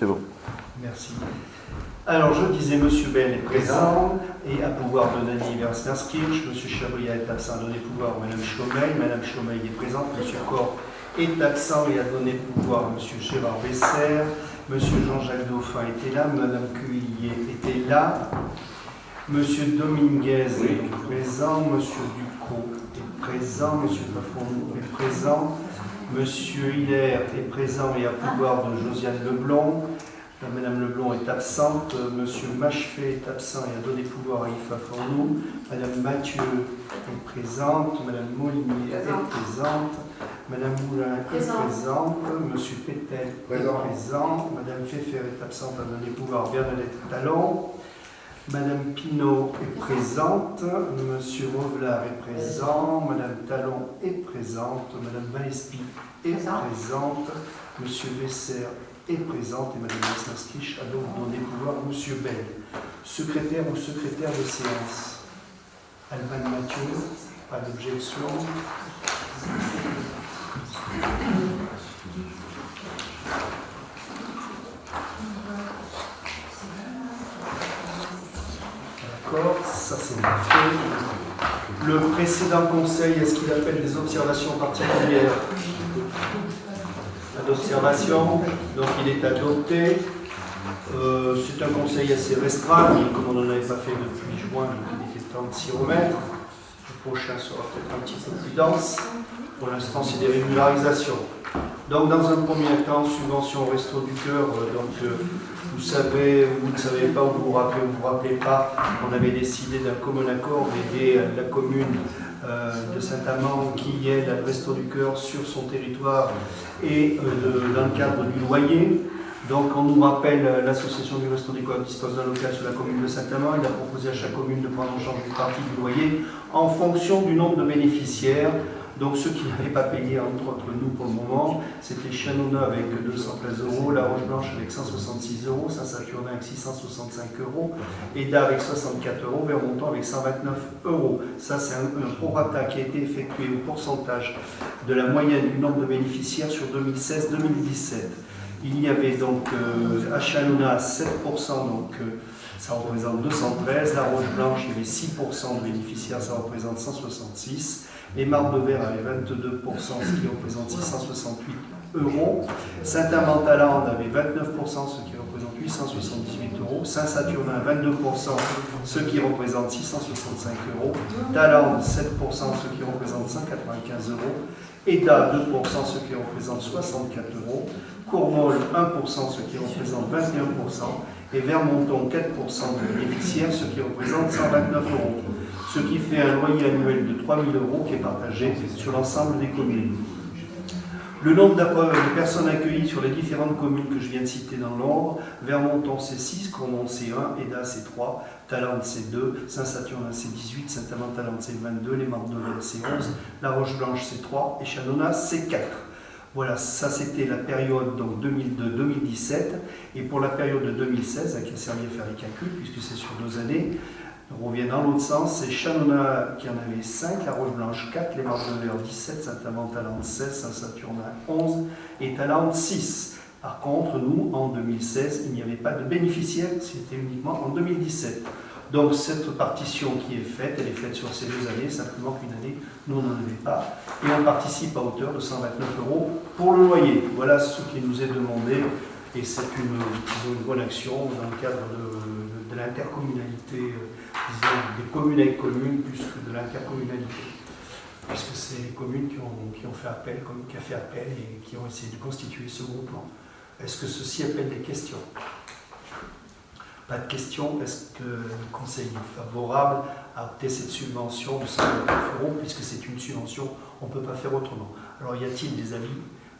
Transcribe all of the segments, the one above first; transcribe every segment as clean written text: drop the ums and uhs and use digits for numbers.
C'est bon. Merci. Alors, je disais, M. Bell est présent et à pouvoir de Dany Versnerskirch. M. Chabriat est absent, à donner pouvoir à Mme Chaumeil. Mme Chaumeil est présente. M. Corr est absent et a donné pouvoir à M. Gérard Besser. M. Jean-Jacques Dauphin était là. Mme Cuillier était là. M. Dominguez est présent. M. Ducrot est présent. M. Pafon est présent. M. Hiller est présent et à pouvoir de Josiane Leblond. Madame Leblond est absente, Monsieur Machefet est absent et a donné pouvoir à Yves Fourneau. Madame Mathieu est présente, Madame Molinier est présente, Madame Moulin est présente, Monsieur Pétel est présent, Madame Pfeffer est absente, a donné pouvoir à Bernadette Talon. Madame Pinault est présente, Monsieur Rovlard est présent, Madame Talon est présente, Madame Valespy est présente, Monsieur Besser est présente et Mme Versnerskirch a donc donné pouvoir à M. Bell. Secrétaire ou secrétaire de séance. Alban Mathieu, pas d'objection. D'accord, ça c'est fait. Le précédent conseil, est-ce qu'il appelle des observations particulières? D'observation, donc il est adopté. C'est un conseil assez restreint, mais comme on n'en avait pas fait depuis juin, il était temps de s'y remettre. Le prochain sera peut-être un petit peu plus dense. Pour l'instant, c'est des régularisations. Donc, dans un premier temps, subvention au Resto du Cœur. Vous savez, vous ne savez pas, ou vous vous rappelez pas, on avait décidé d'un commun accord d'aider la commune de Saint-Amand qui aide le Resto du Cœur sur son territoire et dans le cadre du loyer. Donc on nous rappelle, l'association du Resto du Cœur dispose d'un local sur la commune de Saint-Amand. Il a proposé à chaque commune de prendre en charge une partie du loyer en fonction du nombre de bénéficiaires. Donc ceux qui n'avaient pas payé, entre autres nous pour le moment, c'était Chanona avec 213 €, La Roche-Blanche avec 166 €, Saint-Saturnin avec 665 €, Eda avec 64 €, Vermonton avec 129 €. Ça c'est un prorata qui a été effectué au pourcentage de la moyenne du nombre de bénéficiaires sur 2016-2017. Il y avait donc à Chanona 7%, donc ça représente 213, La Roche-Blanche il y avait 6% de bénéficiaires, ça représente 166. Les Marne-de-Vert avaient 22%, ce qui représente 668 €. Saint-Amand-Talande avait 29%, ce qui représente 878 €. Saint-Saturnin 22%, ce qui représente 665 €. Talande 7%, ce qui représente 195 €. Eda 2%, ce qui représente 64 €. Courmol 1%, ce qui représente 21%. Et Vermonton 4% de bénéficiaires, ce qui représente 129 €. Ce qui fait un loyer annuel de 3 000 € qui est partagé sur l'ensemble des communes. Le nombre de personnes accueillies sur les différentes communes que je viens de citer dans l'ordre, Vermonton c'est 6, Cournon c'est 1, Eda c'est 3, Talande c'est 2, Saint-Saturnin c'est 18, Saint-Amand-Talande c'est 22, les Marne-de-Vert c'est 11, La Roche-Blanche c'est 3 et Chanona c'est 4. Voilà, ça c'était la période donc 2002-2017 et pour la période de 2016, qui a servi à faire les calculs puisque c'est sur 2 années, on revient dans l'autre sens, c'est Chanona qui en avait 5, La Roche-Blanche 4, les Marne-de-Vert 17, Saint-Amand-Talande 16, Saint-Saturnin 11 et Talande 6. Par contre, nous, en 2016, il n'y avait pas de bénéficiaires, c'était uniquement en 2017. Donc cette partition qui est faite, elle est faite sur ces 2 années, simplement qu'une année, nous on n'en avait pas. Et on participe à hauteur de 129 € pour le loyer. Voilà ce qui nous est demandé et c'est une bonne action dans le cadre de l'intercommunalité, disons, des communes avec communes plus que de l'intercommunalité. Puisque c'est les communes qui ont fait appel, qui a fait appel et qui ont essayé de constituer ce groupement. Est-ce que ceci appelle des questions? Pas de questions. Est-ce que le Conseil est favorable à opter cette subvention de 129 € puisque c'est une subvention, on ne peut pas faire autrement. Alors y a-t-il des avis,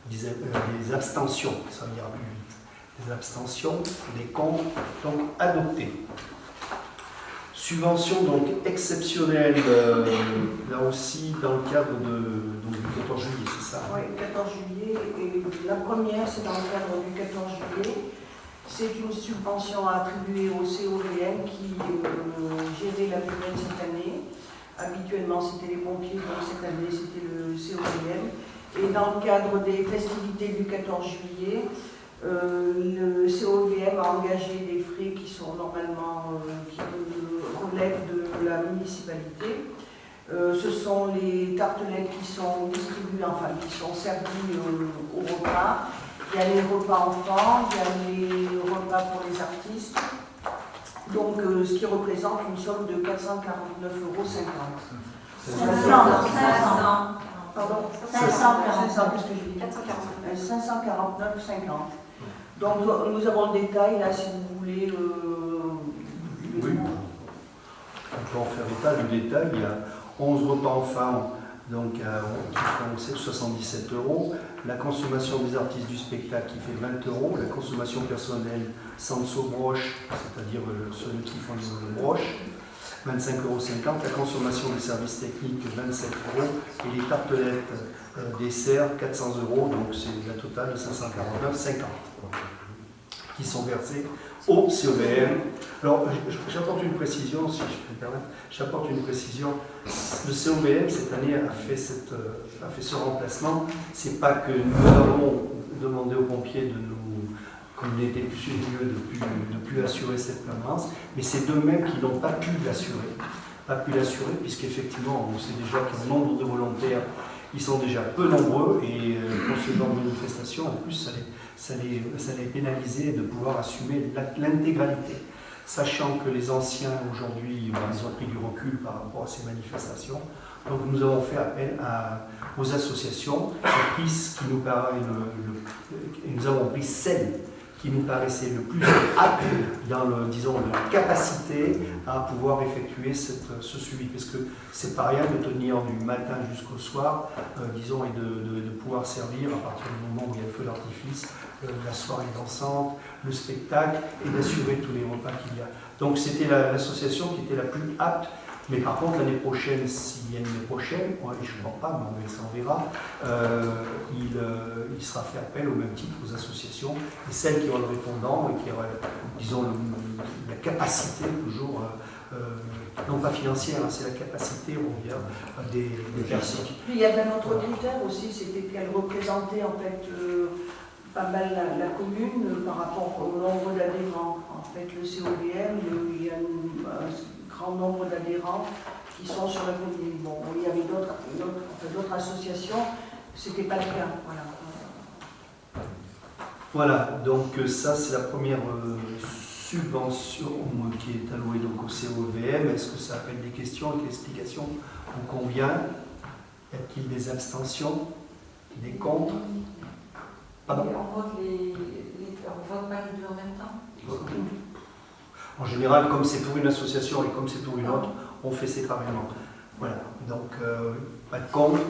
des abstentions? Ça ira plus vite. Des abstentions, des contre, donc adopté. Subvention donc exceptionnelle, là aussi dans le cadre du 14 juillet, c'est ça? Oui, 14 juillet. Et la première, c'est dans le cadre du 14 juillet. C'est une subvention à attribuer au COVM qui gérait la Guyane cette année. Habituellement, c'était les pompiers, donc cette année, c'était le COVM. Et dans le cadre des festivités du 14 juillet, le COVM engager des frais qui sont normalement, qui relèvent de la municipalité. Ce sont les tartelettes qui sont distribuées, enfin qui sont servies au repas. Il y a les repas enfants, il y a les repas pour les artistes. Donc ce qui représente une somme de 449,50 €. 500. Pardon 549. Qu'est-ce que j'ai dit 549,50. Donc nous avons le détail là si vous voulez. Oui. On peut en faire état du détail. Il y a 11 repas enfants donc, qui font 77 €. La consommation des artistes du spectacle qui fait 20 €. La consommation personnelle sans broche, c'est-à-dire ceux qui font les broches, 25,50 €. La consommation des services techniques, 27 €. Et les tartelettes dessert, 400 €. Donc c'est la totale de 549,50 € qui sont versés au COVM. Alors, j'apporte une précision, si je peux me permettre. J'apporte une précision. Le COVM, cette année, a fait ce remplacement. C'est pas que nous avons demandé aux pompiers de nous, comme il était plus sur lieu, de plus assurer cette permanence, mais c'est d'eux-mêmes qui n'ont pas pu l'assurer, puisqu'effectivement, on sait déjà que le nombre de volontaires, ils sont déjà peu nombreux, et pour ce genre de manifestation, en plus, ça les pénalisait de pouvoir assumer l'intégralité. Sachant que les anciens, aujourd'hui, ils ont pris du recul par rapport à ces manifestations. Donc nous avons fait appel aux associations, nous avons pris celles qui nous paraissaient le plus aptes dans la capacité à pouvoir effectuer ce suivi. Parce que c'est pas rien de tenir du matin jusqu'au soir, et de pouvoir servir à partir du moment où il y a le feu d'artifice, la soirée dansante, le spectacle, et d'assurer tous les repas qu'il y a. Donc c'était l'association qui était la plus apte. Mais par contre, l'année prochaine, s'il y a une année prochaine, je ne crois pas, mais ça on verra, il sera fait appel au même titre aux associations, et celles qui ont le répondant et qui auraient, la capacité, toujours, non pas financière, c'est la capacité, on vient, des personnes. Puis il y avait un autre critère aussi, c'était qu'elle représentait en fait pas mal la commune par rapport au nombre d'adhérents. En fait, le COVM, il y a un grand nombre d'adhérents qui sont sur la commune. Bon, il y avait d'autres associations, c'était pas le cas. Voilà, donc ça c'est la première subvention qui est allouée donc au COVM. Est-ce que ça appelle des questions, des explications? Vous convient? Y a-t-il des abstentions? Des contre? Pardon? On vote pas les deux en même temps? En général, comme c'est pour une association et comme c'est pour une autre, on fait séparément. Voilà, donc pas de contre,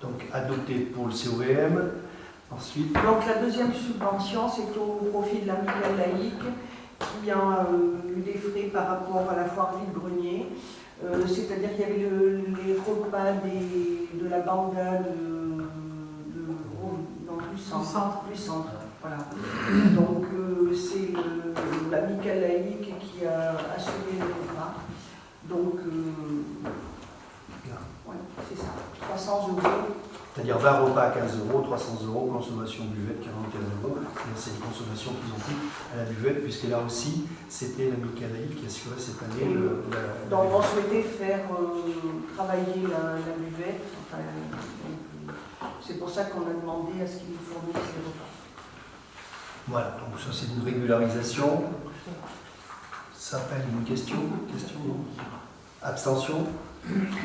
donc adopté pour le COVM. Ensuite. Donc la deuxième subvention, c'est au profit de l'amicale laïque qui a eu des frais par rapport à la foire vide-grenier. C'est-à-dire qu'il y avait les repas de la banda du centre. Voilà. Donc c'est l'amicale laïque qui a assuré le repas. Donc ouais, c'est ça, 300 €. C'est-à-dire 20 repas à 15 €, 300 €, consommation buvette 45 €. C'est une consommation qu'ils ont pris à la buvette, puisque là aussi, c'était l'amicale laïque qui assurait cette année. Donc on souhaitait faire travailler la buvette. Enfin, c'est pour ça qu'on a demandé à ce qu'ils nous fournissent les repas. Voilà, donc ça c'est une régularisation. Ça s'appelle une question. Abstention.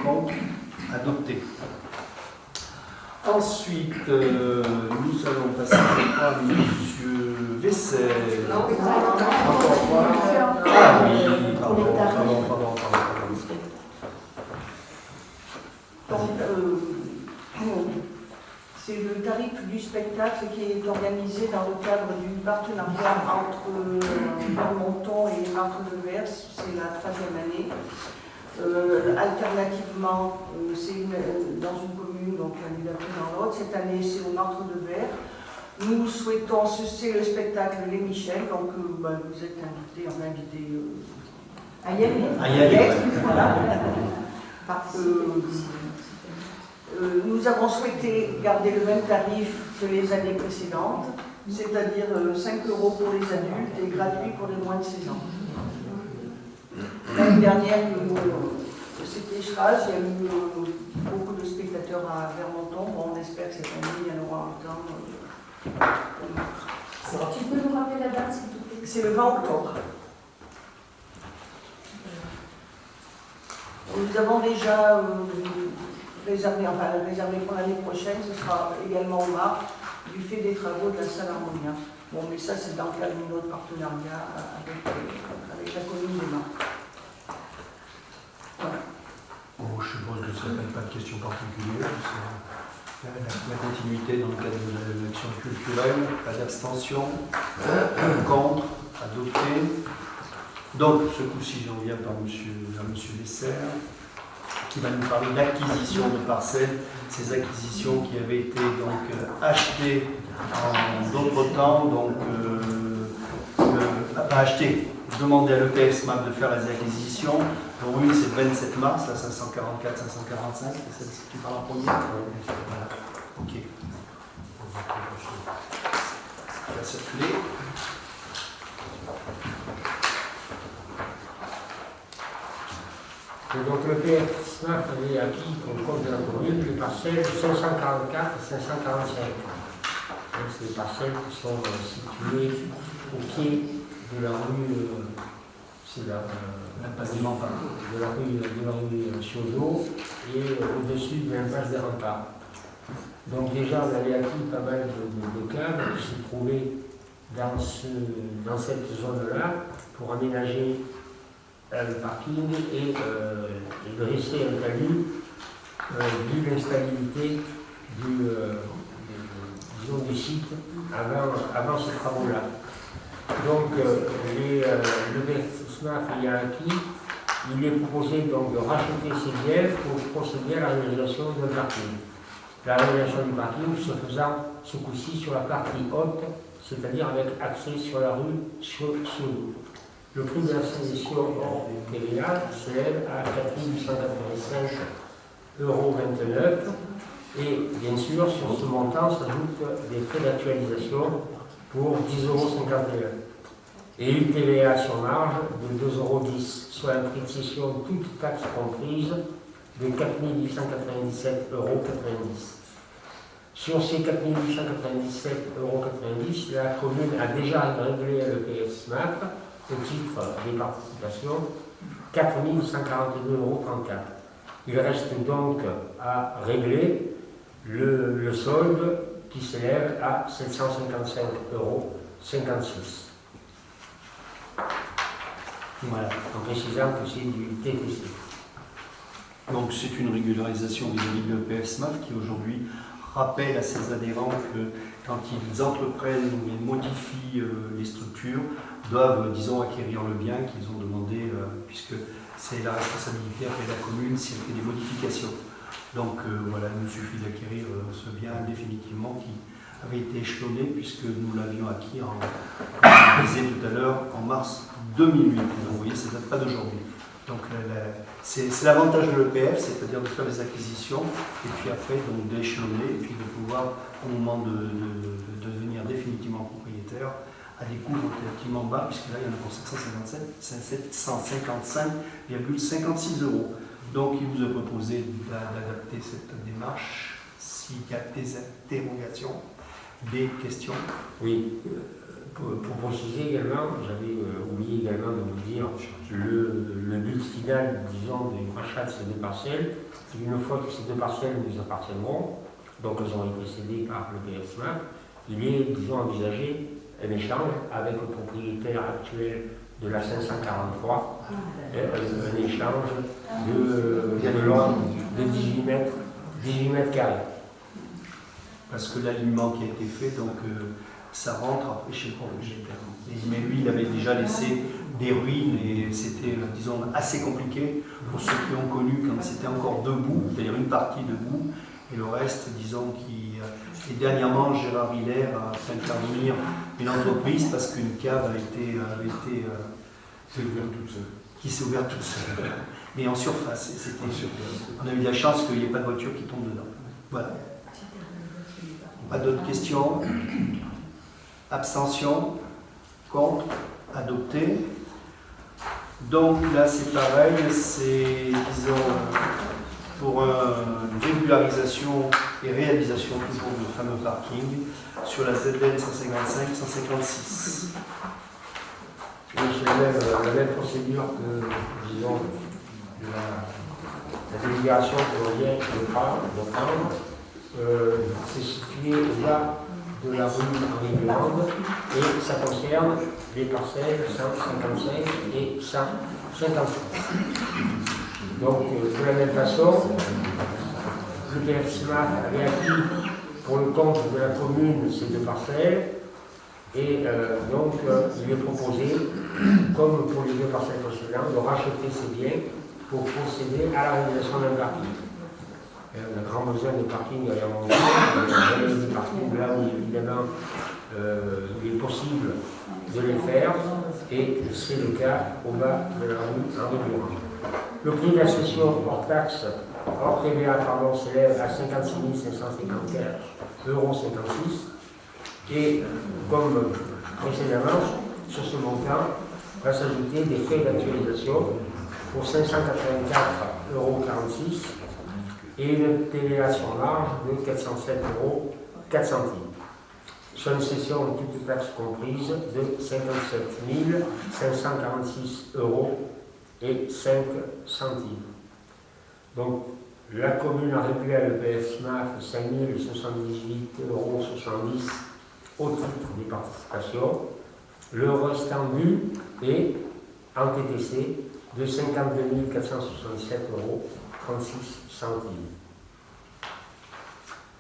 Contre. Adopté. Ensuite, nous allons passer à M. Vaisselle. Encore quoi? Ah oui, pardon. Donc, c'est le tarif du spectacle qui est organisé dans le cadre du partenariat entre Bermonton et Marthe-de-Vers. C'est la 3e année. Alternativement, c'est dans une commune, donc l'année d'après dans l'autre. Cette année, c'est au Martre-de-Vert. Nous souhaitons, c'est le spectacle Les Michel, donc vous êtes invités, on a invité à y aller. Voilà. Nous avons souhaité garder le même tarif que les années précédentes, c'est-à-dire 5 € pour les adultes et gratuit pour les moins de 16 ans. L'année dernière, c'était Stras, il y a eu beaucoup de spectateurs à Vermonton. Bon, on espère que cette année, il y en aura autant. Tu peux nous rappeler la date, s'il te plaît? C'est le 20 octobre. Nous avons déjà réservé pour l'année prochaine, ce sera également au mars, du fait des travaux de la salle Harmonia. Bon, mais ça, c'est dans le cadre de notre partenariat avec la commune des Mars. Voilà. Bon, je suppose que ça n'a pas de question particulière. C'est la continuité dans le cadre de l'action culturelle, pas d'abstention, contre, adopté. Donc, ce coup-ci, j'en viens par monsieur Lesser, qui va nous parler d'acquisition de parcelles, ces acquisitions qui avaient été donc achetées en d'autres temps, donc pas achetées, demander à l'EPS MAP de faire les acquisitions. Pour une, c'est le 27 mars, la 544, 545, c'est celle qui parle en premier. Voilà. Ok. On va circuler. Donc le PF-SMAF avait acquis au compte de la commune les parcelles 544 et 545. Donc c'est des parcelles qui sont situées au pied de la rue, de la rue Chaugeot et au-dessus de l'impasse des Remparts. Donc déjà on avait acquis pas mal de cadres qui se trouvaient dans cette zone-là pour aménager le parking et dresser un talus vu l'instabilité du site avant ces travaux-là. Donc le BFSMAF ayant acquis, il est proposé donc de racheter ces biens pour procéder à la réalisation d'un parking. La réalisation du parking se faisant ce coup-ci sur la partie haute, c'est-à-dire avec accès sur la rue Chaugeot. Le prix de la sélection hors TVA s'élève à 4 885,29 € et bien sûr sur ce montant s'ajoutent des frais d'actualisation pour 10,51 € et une TVA sur marge de 2,10 €, soit un prix de cession toute taxe comprise de 4 897,90 €. Sur ces 4 897,90 €, la commune a déjà réglé à l'EPS-MAP au titre des participations 4 142,34 €. Il reste donc à régler le solde qui s'élève à 755,56 €. Voilà, en précisant que c'est du TTC. Donc c'est une régularisation vis-à-vis de l'EPS-MAF qui aujourd'hui rappelle à ses adhérents que quand ils entreprennent ou ils modifient les structures, doivent, disons, acquérir le bien qu'ils ont demandé, puisque c'est la responsabilité après la commune si elle fait des modifications. Donc voilà, il nous suffit d'acquérir ce bien définitivement qui avait été échelonné, puisque nous l'avions acquis, comme je disais tout à l'heure, en mars 2008. Donc vous voyez, ça ne date pas d'aujourd'hui. Donc c'est l'avantage de l'EPF, c'est-à-dire de faire des acquisitions, et puis après donc d'échelonner, et puis de pouvoir, au moment de devenir définitivement propriétaire, à des coûts relativement bas, puisque là il y en a pour 755,56 €. Donc il vous est proposé d'adapter cette démarche. S'il y a des interrogations, des questions. Oui, pour préciser également, j'avais oublié également de vous dire le but final, disons, du rachat de ces deux parcelles. Une fois que ces deux parcelles nous appartiendront, donc elles ont été cédées par le PSMAP, il est, disons, envisagé un échange avec le propriétaire actuel de la 543, un échange de 18 mètres carrés. Parce que l'alignement qui a été fait, donc ça rentre après chez le propriétaire. Mais lui, il avait déjà laissé des ruines et c'était, disons, assez compliqué pour ceux qui ont connu quand c'était encore debout, c'est-à-dire une partie debout, et le reste, disons, qui... Et dernièrement, Gérard Hiller a fait intervenir une entreprise parce qu'une cave qui s'est ouverte toute seule. Mais en surface. On a eu de la chance qu'il n'y ait pas de voiture qui tombe dedans. Voilà. Pas d'autres questions? Abstention? Contre? Adopté. Donc là c'est pareil, c'est disons pour une régularisation et réalisation toujours du fameux parking sur la ZN 155-156. Oui, c'est la même procédure que, disons, la délibération que l'on vient de prendre. C'est situé au-delà de la rue Henri-Durande et ça concerne les parcelles 155 et 156. Donc, de la même façon, le PF-SMAF avait acquis pour le compte de la commune ces deux parcelles et donc il est proposé, comme pour les deux parcelles précédentes, de racheter ces biens pour procéder à la réalisation d'un parking. On a grand besoin de parking à la des parkings là où évidemment il est possible de les faire et c'est le cas au bas de la rue Henri-Durand. Le prix de la cession hors taxe, hors TVA, s'élève à 56 554,56 € et comme précédemment, sur ce montant va s'ajouter des frais d'actualisation pour 584,46 € et une TVA sur marge de 407,04 €. Sur une cession toute taxe comprise de 57 546,05 €. Donc la commune a réglé à l'EPF-SMAF 5 078,70 € au titre des participations. Le restant dû est en TTC de 52 467,36 €.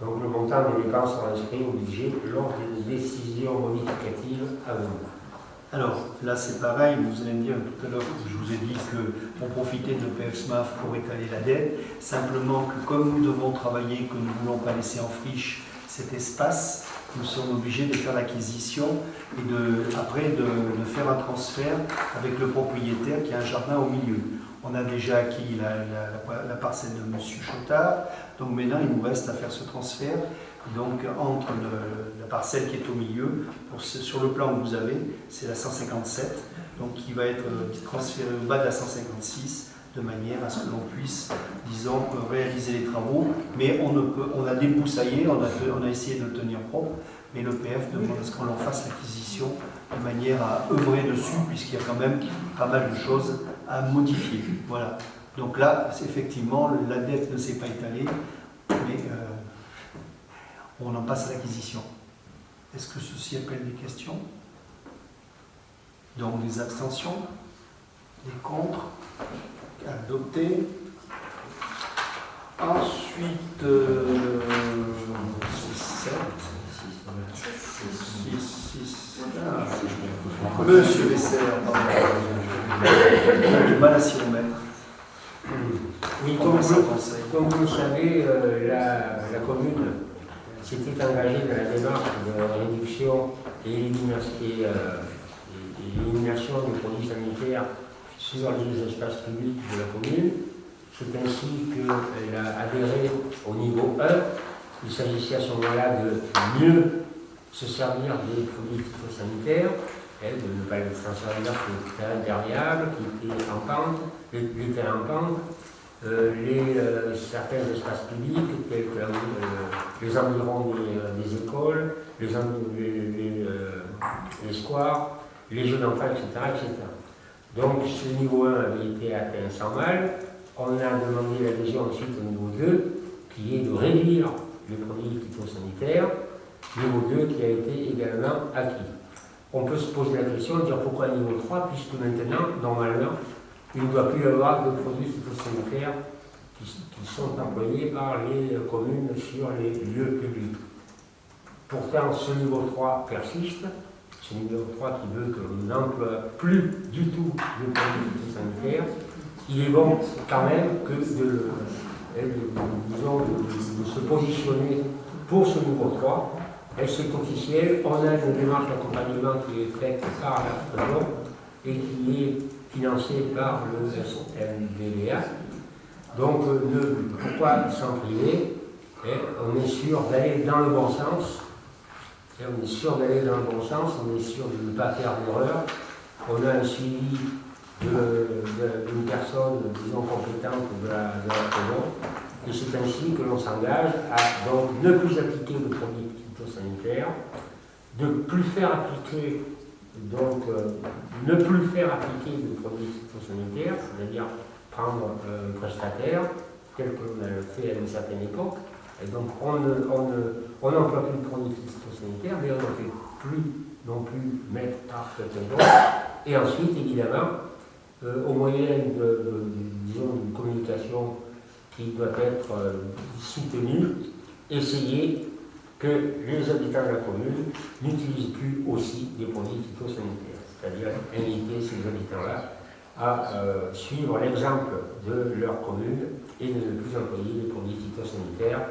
Donc le montant des dépenses sera inscrit au budget lors des décisions modificatives à venir. Alors là c'est pareil, vous allez me dire tout à l'heure, je vous ai dit qu'on profitait de PF-SMAF pour étaler la dette, simplement que comme nous devons travailler, que nous ne voulons pas laisser en friche cet espace, nous sommes obligés de faire l'acquisition et après de faire un transfert avec le propriétaire qui a un jardin au milieu. On a déjà acquis la parcelle de M. Chotard, donc maintenant il nous reste à faire ce transfert. Donc entre la parcelle qui est au milieu, sur le plan que vous avez, c'est la 157, donc qui va être transférée au bas de la 156, de manière à ce que l'on puisse, disons, réaliser les travaux. Mais on a débroussaillé, on a essayé de le tenir propre, mais le PF demande à ce qu'on en fasse l'acquisition de manière à œuvrer dessus, puisqu'il y a quand même pas mal de choses à modifier. Voilà. Donc là, effectivement, la dette ne s'est pas étalée, mais on en passe à l'acquisition. Est-ce que ceci appelle des questions? Donc des abstentions, des contre, adopté. Ensuite, 7. Monsieur Besser, j'ai du mal à s'y remettre. Oui, comme vous le savez, la commune s'était engagée dans la démarche de réduction et élimination des produits sanitaires sur les espaces publics de la commune. C'est ainsi qu'elle a adhéré au niveau 1. Il s'agissait à ce moment-là de mieux se servir des produits phytosanitaires, de ne pas s'en servir que les terrains perméables, qui étaient en pente, les terrains en pente, certains espaces publics, tels que les environs des écoles, les squares, les jeux d'enfants, etc. Donc ce niveau 1 avait été atteint sans mal. On a demandé l'adhésion ensuite au niveau 2, qui est de réduire les produits phytosanitaires, niveau 2 qui a été également acquis. On peut se poser la question de dire pourquoi niveau 3, puisque maintenant, normalement, il ne doit plus y avoir de produits phytosanitaires qui sont employés par les communes sur les lieux publics. Pourtant, ce niveau 3 persiste, ce niveau 3 qui veut que l'on n'emploie plus du tout de produits phytosanitaires. Il est bon quand même que de se positionner pour ce niveau 3. C'est officiel, on a une démarche d'accompagnement qui est faite par la FREDOM et qui est financée par le SNDVA. Donc, pourquoi s'en priver? On est sûr d'aller dans le bon sens et on est sûr d'aller dans le bon sens, on est sûr de ne pas faire d'erreur. On a un suivi d'une personne, disons, compétente de la région, et c'est ainsi que l'on s'engage à donc ne plus appliquer de produits phytosanitaires, de plus faire appliquer, donc ne plus faire appliquer de produits phytosanitaires, c'est-à-dire prendre un prestataire, tel que l'on a fait à une certaine époque, et donc on n'emploie plus de produits phytosanitaires, mais on ne fait plus non plus mettre par quelqu'un d'autre. Et ensuite, évidemment, au moyen d'une communication qui doit être soutenue, essayer que les habitants de la commune n'utilisent plus aussi des produits phytosanitaires, c'est-à-dire inviter ces habitants-là à suivre l'exemple de leur commune et de ne plus employer des produits phytosanitaires.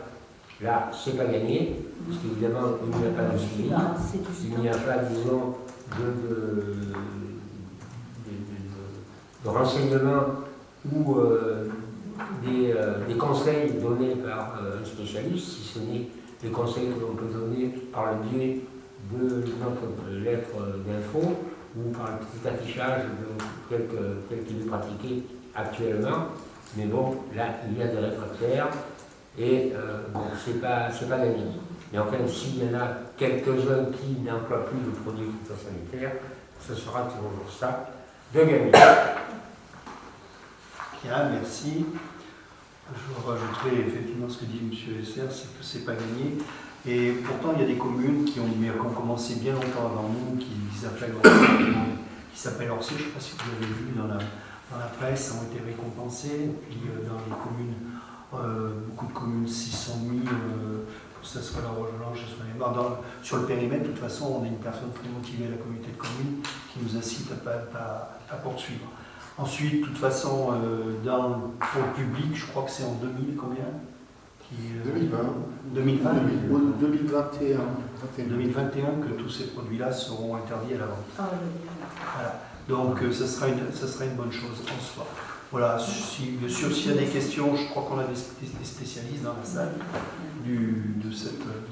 Là, c'est pas gagné, parce qu'évidemment, il n'y a pas de suivi, il n'y a pas, disons, de renseignements ou des conseils donnés par un spécialiste, si ce n'est des conseils que l'on peut donner par le biais de notre lettre d'info ou par le petit affichage tel qu'il est pratiqué actuellement. Mais bon, là, il y a des réfractaires et bon, c'est pas gagné. Mais enfin, s'il y en a quelques-uns qui n'emploient plus de produits phytosanitaires, ce sera toujours ça de gagner. Bien, merci. Je rajouterai effectivement ce que dit M. Esser, c'est que c'est pas gagné. Et pourtant, il y a des communes qui ont commencé bien longtemps avant nous, qui s'appellent Orcé, je ne sais pas si vous l'avez vu dans la presse, ont été récompensées. Et puis dans les communes, beaucoup de communes, 600 000, que ce soit la Roche-Blanche, que ce soit les Barres. Sur le périmètre, de toute façon, on a une personne très motivée à la communauté de communes qui nous incite à poursuivre. Ensuite, de toute façon, pour le public, je crois que c'est en 2000, combien 2020. 2021 que tous ces produits-là seront interdits à la vente. Voilà. Donc, ce sera une bonne chose en soi. Voilà, bien sûr, s'il y a des questions, je crois qu'on a des spécialistes dans la salle de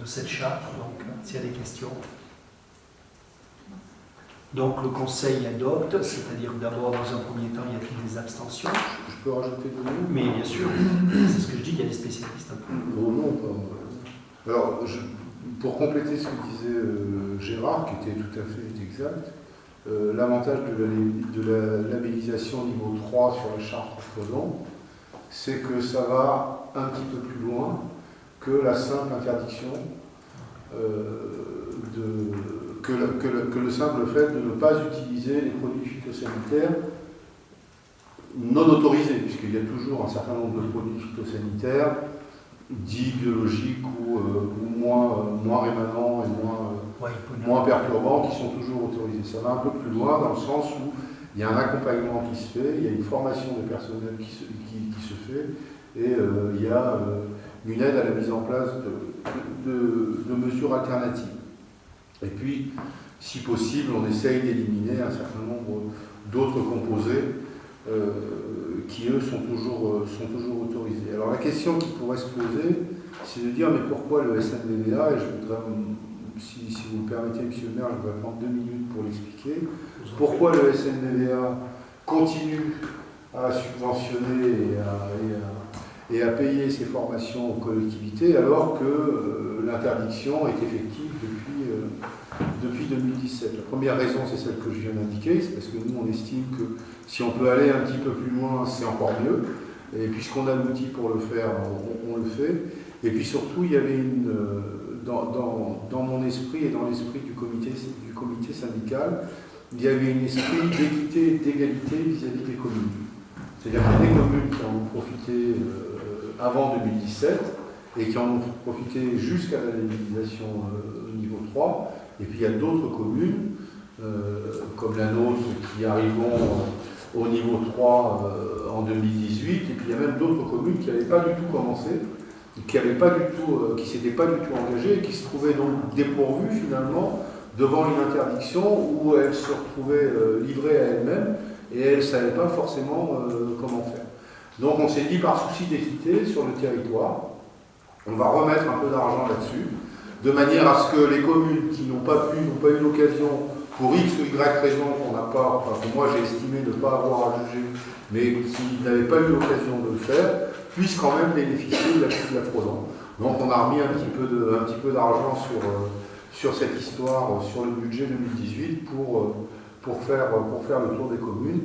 cette charte. Donc, s'il y a des questions. Donc le Conseil adopte, c'est-à-dire d'abord dans un premier temps, y a-t-il des abstentions? Je peux rajouter deux mots? Mais bien sûr, c'est ce que je dis, il y a des spécialistes. Non, pas. Alors, pour compléter ce que disait Gérard, qui était tout à fait exact, l'avantage de la labellisation niveau 3 sur la charte Orphelon, c'est que ça va un petit peu plus loin que la simple interdiction que le simple fait de ne pas utiliser les produits phytosanitaires non autorisés, puisqu'il y a toujours un certain nombre de produits phytosanitaires dits biologiques ou moins rémanents et moins perturbants qui sont toujours autorisés. Ça va un peu plus loin dans le sens où il y a un accompagnement qui se fait, il y a une formation des personnels qui se fait, et il y a une aide à la mise en place de mesures alternatives. Et puis, si possible, on essaye d'éliminer un certain nombre d'autres composés qui, eux, sont toujours autorisés. Alors la question qui pourrait se poser, c'est de dire, mais pourquoi le SNDVA? Et je voudrais, si vous le permettez, monsieur le maire, je voudrais prendre 2 minutes pour l'expliquer. Pourquoi le SNDVA continue à subventionner et à payer ces formations aux collectivités alors que l'interdiction est effective depuis 2017. La première raison, c'est celle que je viens d'indiquer, c'est parce que nous, on estime que si on peut aller un petit peu plus loin, c'est encore mieux. Et puisqu'on a l'outil pour le faire, on le fait. Et puis surtout, il y avait dans mon esprit et dans l'esprit du comité syndical, il y avait un esprit d'équité et d'égalité vis-à-vis des communes. C'est-à-dire qu'il y a des communes qui en ont profité avant 2017 et qui en ont profité jusqu'à la labellisation niveau 3. Et puis il y a d'autres communes, comme la nôtre, qui arriveront au niveau 3 en 2018. Et puis il y a même d'autres communes qui n'avaient pas du tout commencé, qui ne s'étaient pas du tout engagées et qui se trouvaient donc dépourvues finalement devant une interdiction où elles se retrouvaient livrées à elles-mêmes et elles ne savaient pas forcément comment faire. Donc on s'est dit, par souci d'équité sur le territoire, on va remettre un peu d'argent là-dessus de manière à ce que les communes qui n'ont pas eu l'occasion, pour X ou Y raison qu'on n'a pas, enfin que moi j'ai estimé ne pas avoir à juger, mais qui n'avaient pas eu l'occasion de le faire, puissent quand même bénéficier de la fraude. Donc on a remis un petit peu d'argent sur cette histoire, sur le budget 2018 pour faire le tour des communes.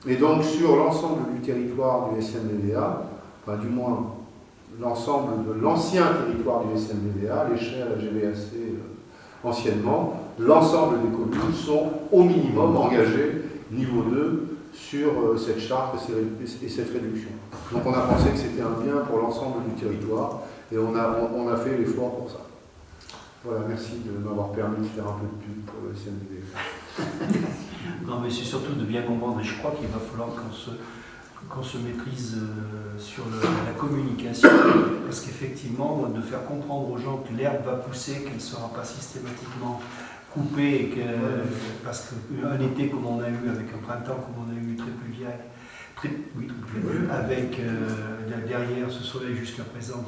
Et donc sur l'ensemble du territoire du SNDVA, enfin du moins l'ensemble de l'ancien territoire du SNDVA, l'échelle GVAC anciennement, l'ensemble des communes sont au minimum engagées niveau 2 sur cette charte et cette réduction. Donc on a pensé que c'était un bien pour l'ensemble du territoire et on a fait l'effort pour ça. Voilà, merci de m'avoir permis de faire un peu de pub pour le SNDVA. Non, mais c'est surtout de bien comprendre, et je crois qu'il va falloir qu'on se maîtrise sur la communication, parce qu'effectivement, de faire comprendre aux gens que l'herbe va pousser, qu'elle ne sera pas systématiquement coupée, parce qu'un été comme on a eu, avec un printemps comme on a eu très pluvial, avec derrière ce soleil jusqu'à présent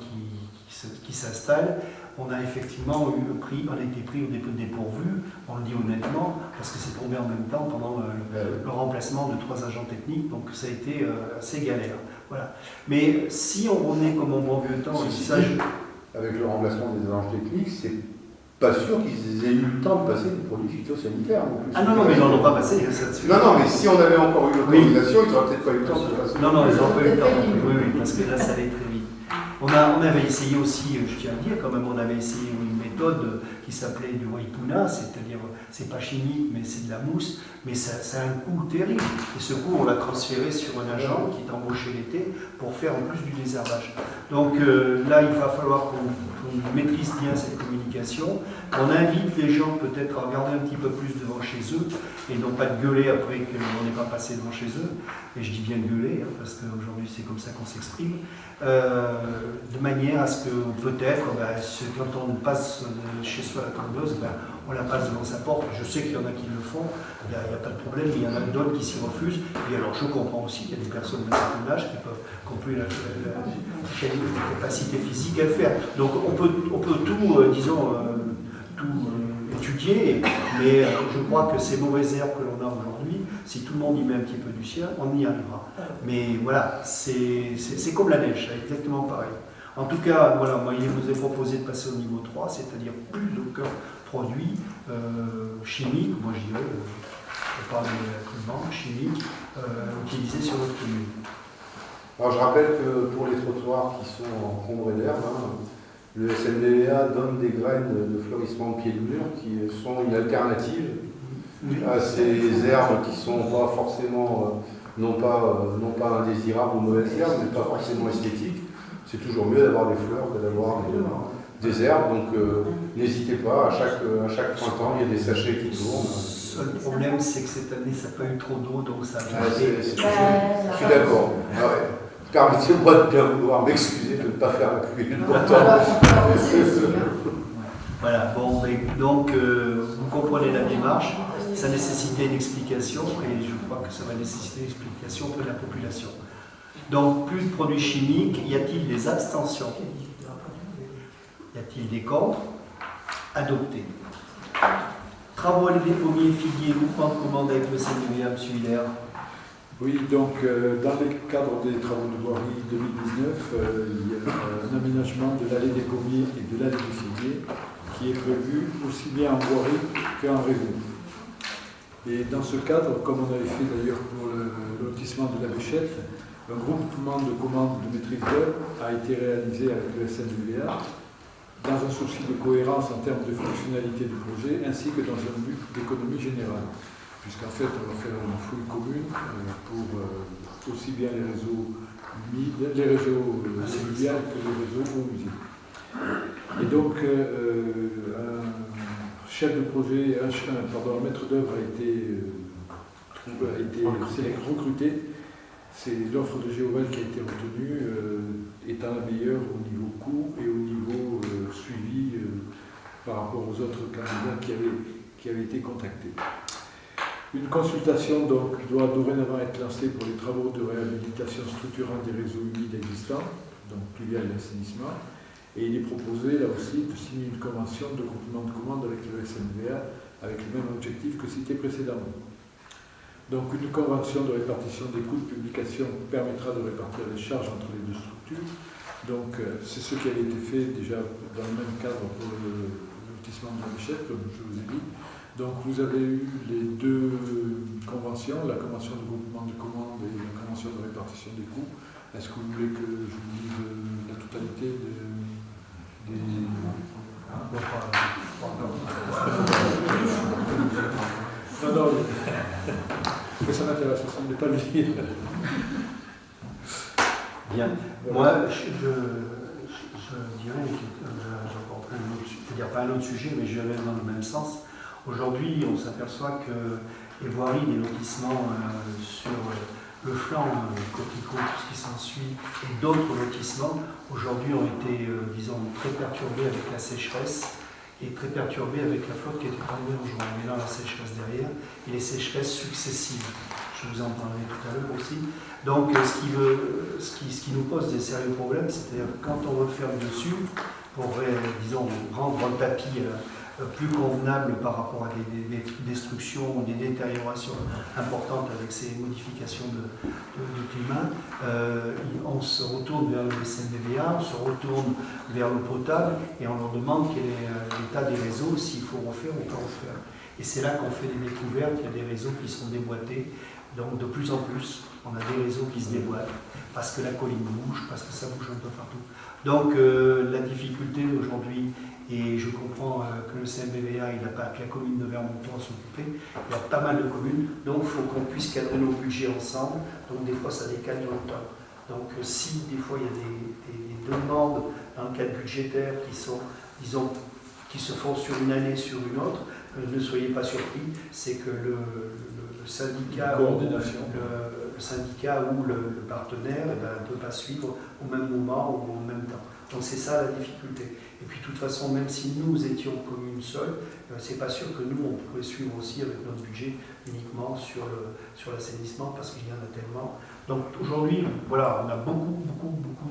qui s'installe, on a effectivement été pris au dépourvu, on le dit honnêtement, parce que c'est tombé en même temps pendant le remplacement de 3 agents techniques, donc ça a été assez galère. Voilà. Mais si on renaît comme au bon vieux temps, avec le remplacement des agents techniques, c'est pas sûr qu'ils aient eu le temps de passer des produits phytosanitaires non plus. Ah non, mais ils n'en ont pas passé. Non, mais si on avait encore eu l'autorisation, ils n'auraient peut-être pas eu le temps de passer. Non, ils n'ont pas eu le temps. Oui, parce que là, ça allait très vite. On avait essayé aussi, je tiens à dire quand même, on avait essayé une méthode qui s'appelait du waipuna, c'est-à-dire, c'est pas chimique, mais c'est de la mousse, mais ça a un coût terrible. Et ce coût, on l'a transféré sur un agent qui est embauché l'été pour faire en plus du désherbage. Donc là, il va falloir qu'on maîtrise bien cette communication. On invite les gens peut-être à regarder un petit peu plus devant chez eux et non pas de gueuler après qu'on n'est pas passé devant chez eux. Et je dis bien gueuler, hein, parce qu'aujourd'hui c'est comme ça qu'on s'exprime, de manière à ce que peut-être, quand on passe chez soi la tondeuse, on la passe devant sa porte. Je sais qu'il y en a qui le font, il n'y a pas de problème, mais il y en a d'autres qui s'y refusent. Et alors je comprends aussi qu'il y a des personnes de certain âge qui n'ont plus la capacité physique à le faire. Donc on peut tout, tout étudier, mais je crois que ces mauvaises herbes que l'on a aujourd'hui, si tout le monde y met un petit peu du sien, on y arrivera. Mais voilà, c'est comme la neige, c'est exactement pareil. En tout cas, voilà, moi il vous est proposé de passer au niveau 3, c'est-à-dire plus aucun produit chimique, moi je dirais, je parle de chimique, utilisé sur notre commune. Alors je rappelle que pour les trottoirs qui sont en combre d'herbe, le SNDVA donne des graines de fleurissement de pied de mur qui sont une alternative à ces herbes qui sont pas forcément, non pas indésirables ou mauvaises herbes, mais pas forcément esthétiques. C'est toujours mieux d'avoir des fleurs que d'avoir des herbes, donc n'hésitez pas, à chaque printemps, il y a des sachets qui tournent. Le seul problème, c'est que cette année, ça n'a pas eu trop d'eau, donc ça a je suis d'accord. Permettez-moi de bien vouloir m'excuser de ne pas faire la pluie longtemps. Voilà, bon, donc vous comprenez la démarche, ça nécessitait une explication et je crois que ça va nécessiter une explication auprès de la population. Donc, plus de produits chimiques, y a-t-il des abstentions? Y a-t-il des contre? Adopté. Travaux des pommiers, figuiers, mouvement de commande avec le SNDVA, M. Hiller. Oui, donc dans le cadre des travaux de voirie 2019, il y a un aménagement de l'allée des pommiers et de l'allée du figuier qui est prévu aussi bien en voirie qu'en réseau. Et dans ce cadre, comme on avait fait d'ailleurs pour le lotissement de la Bêchette, un groupement de commandes de maîtrise d'œuvre a été réalisé avec le SNDVA dans un souci de cohérence en termes de fonctionnalité du projet ainsi que dans un but d'économie générale. Puisqu'en fait, on va faire une fouille commune pour aussi bien les réseaux humides, les réseaux alluviales que les réseaux eau usée. Et donc, un chef de projet, un maître d'œuvre a été recruté. C'est l'offre de Géovel qui a été retenue, étant la meilleure au niveau coût et au niveau suivi par rapport aux autres candidats qui avaient été contactés. Une consultation donc, doit dorénavant être lancée pour les travaux de réhabilitation structurante des réseaux humides existants, donc pluvial et assainissement, Et il est proposé là aussi de signer une convention de groupement de commandes avec le SNVA avec le même objectif que cité précédemment. Donc une convention de répartition des coûts de publication permettra de répartir les charges entre les deux structures. Donc c'est ce qui avait été fait déjà dans le même cadre pour le lotissement de Michel, comme je vous ai dit. Donc vous avez eu les deux conventions, la convention de groupement de commandes et la convention de répartition des coûts. Est-ce que vous voulez que je vous dise la totalité des... Non, non, mais ça m'intéresse aussi, mais pas le dire. Bien. Moi, je dirais, c'est-à-dire pas un autre sujet, mais je vais dans le même sens. Aujourd'hui, on s'aperçoit que les voiries des lotissements sur le flanc Coquelicot, tout ce qui s'ensuit, et d'autres lotissements, aujourd'hui ont été, disons, très perturbés avec la sécheresse et très perturbés avec la flotte qui était tombée en juin. Mais là, la sécheresse derrière, et les sécheresses successives. Je vous en parlerai tout à l'heure aussi. Donc, ce qui nous pose des sérieux problèmes, c'est-à-dire quand on veut faire du dessus, pour, disons, rendre un tapis plus convenable par rapport à des destructions ou des détériorations importantes avec ces modifications de climat, on se retourne vers le SNVA, on se retourne vers l'eau potable et on leur demande quel est l'état des réseaux, s'il faut refaire ou pas refaire. Et c'est là qu'on fait des découvertes, il y a des réseaux qui sont déboîtés. Donc de plus en plus, on a des réseaux qui se déboîtent parce que la colline bouge, parce que ça bouge un peu partout. Donc la difficulté aujourd'hui, et je comprends que le CMBVA, il n'a pas que la commune de Vermonton à s'occuper, il y a pas mal de communes, donc il faut qu'on puisse cadrer nos budgets ensemble, donc des fois ça décale dans le temps. Donc si des fois il y a des demandes dans le cadre budgétaire qui sont, disons, qui se font sur une année, sur une autre, ne soyez pas surpris, c'est que le syndicat ou le partenaire ne peut pas suivre au même moment ou en même temps. Donc c'est ça la difficulté. Et puis de toute façon, même si nous étions commune seule, c'est pas sûr que nous on pourrait suivre aussi avec notre budget uniquement sur l'assainissement parce qu'il y en a tellement. Donc aujourd'hui, voilà, on a beaucoup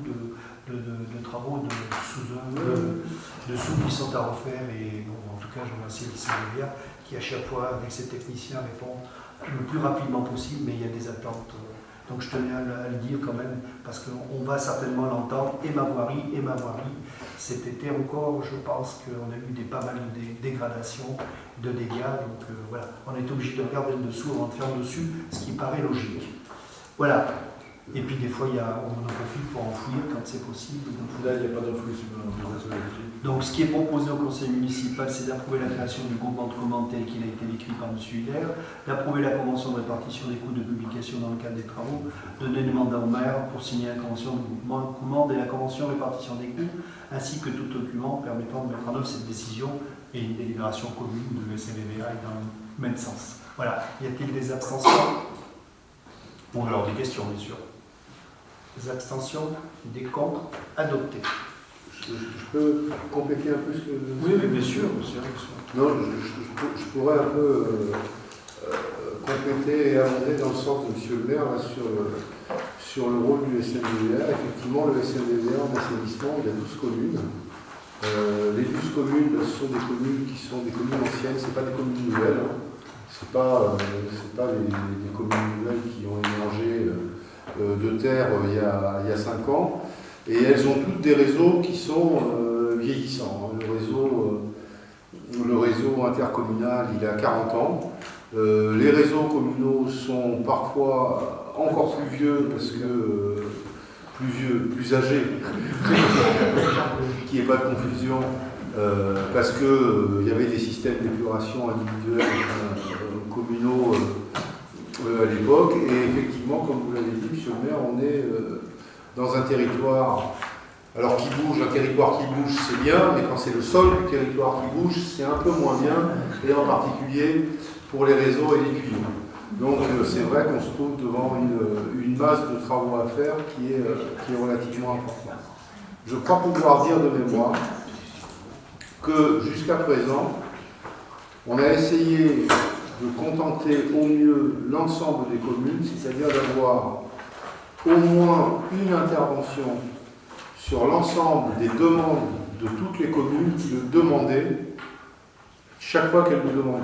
de travaux de sous qui sont à refaire et bon, en tout cas je remercie le CMBVA qui à chaque fois avec ses techniciens répond le plus rapidement possible, mais il y a des attentes. Donc je tenais à le dire quand même, parce qu'on va certainement l'entendre, et ma voirie, cet été encore, je pense qu'on a eu pas mal de dégradations, de dégâts, donc voilà, on est obligé de regarder le dessous avant de faire le dessus, ce qui paraît logique. Voilà. Et puis des fois, on en profite pour enfouir quand c'est possible. Donc, là, il n'y a pas d'enfouissement. Donc ce qui est proposé au conseil municipal, c'est d'approuver la création du groupement de commandes tel qu'il a été décrit par M. Hiller, d'approuver la convention de répartition des coûts de publication dans le cadre des travaux, de donner mandat au maire pour signer la convention de groupement de commandes et la convention de répartition des coûts, ainsi que tout document permettant de mettre en œuvre cette décision et une délibération commune de SNVA et dans le même sens. Voilà. Y a-t-il des abstentions? Bon, alors des questions, bien sûr. Des abstentions, des contre, adoptés. Je peux compléter un peu ce que... Oui, bien sûr. Non, je pourrais un peu compléter et amender dans le sens de M. le maire là, sur le rôle du SNVA. Effectivement, le SNVA en assainissement, il y a 12 communes. Les 12 communes, ce sont des communes qui sont des communes anciennes, ce n'est pas des communes nouvelles. Hein. Ce n'est pas les communes nouvelles qui ont émergé de terre il y a 5 ans. Et elles ont toutes des réseaux qui sont vieillissants. Le réseau intercommunal, il a 40 ans. Les réseaux communaux sont parfois encore plus vieux parce que plus âgés, qu'il n'y ait pas de confusion, parce qu'il y avait des systèmes d'épuration individuels communaux à l'époque. Et effectivement, comme vous l'avez dit, M. le maire, on est dans un territoire, alors qui bouge, un territoire qui bouge c'est bien, mais quand c'est le sol du territoire qui bouge, c'est un peu moins bien, et en particulier pour les réseaux et les tuyaux. Donc c'est vrai qu'on se trouve devant une masse de travaux à faire qui est relativement importante. Je crois pouvoir dire de mémoire que jusqu'à présent, on a essayé de contenter au mieux l'ensemble des communes, c'est-à-dire d'avoir au moins une intervention sur l'ensemble des demandes de toutes les communes qui le demandaient chaque fois qu'elles le demandaient.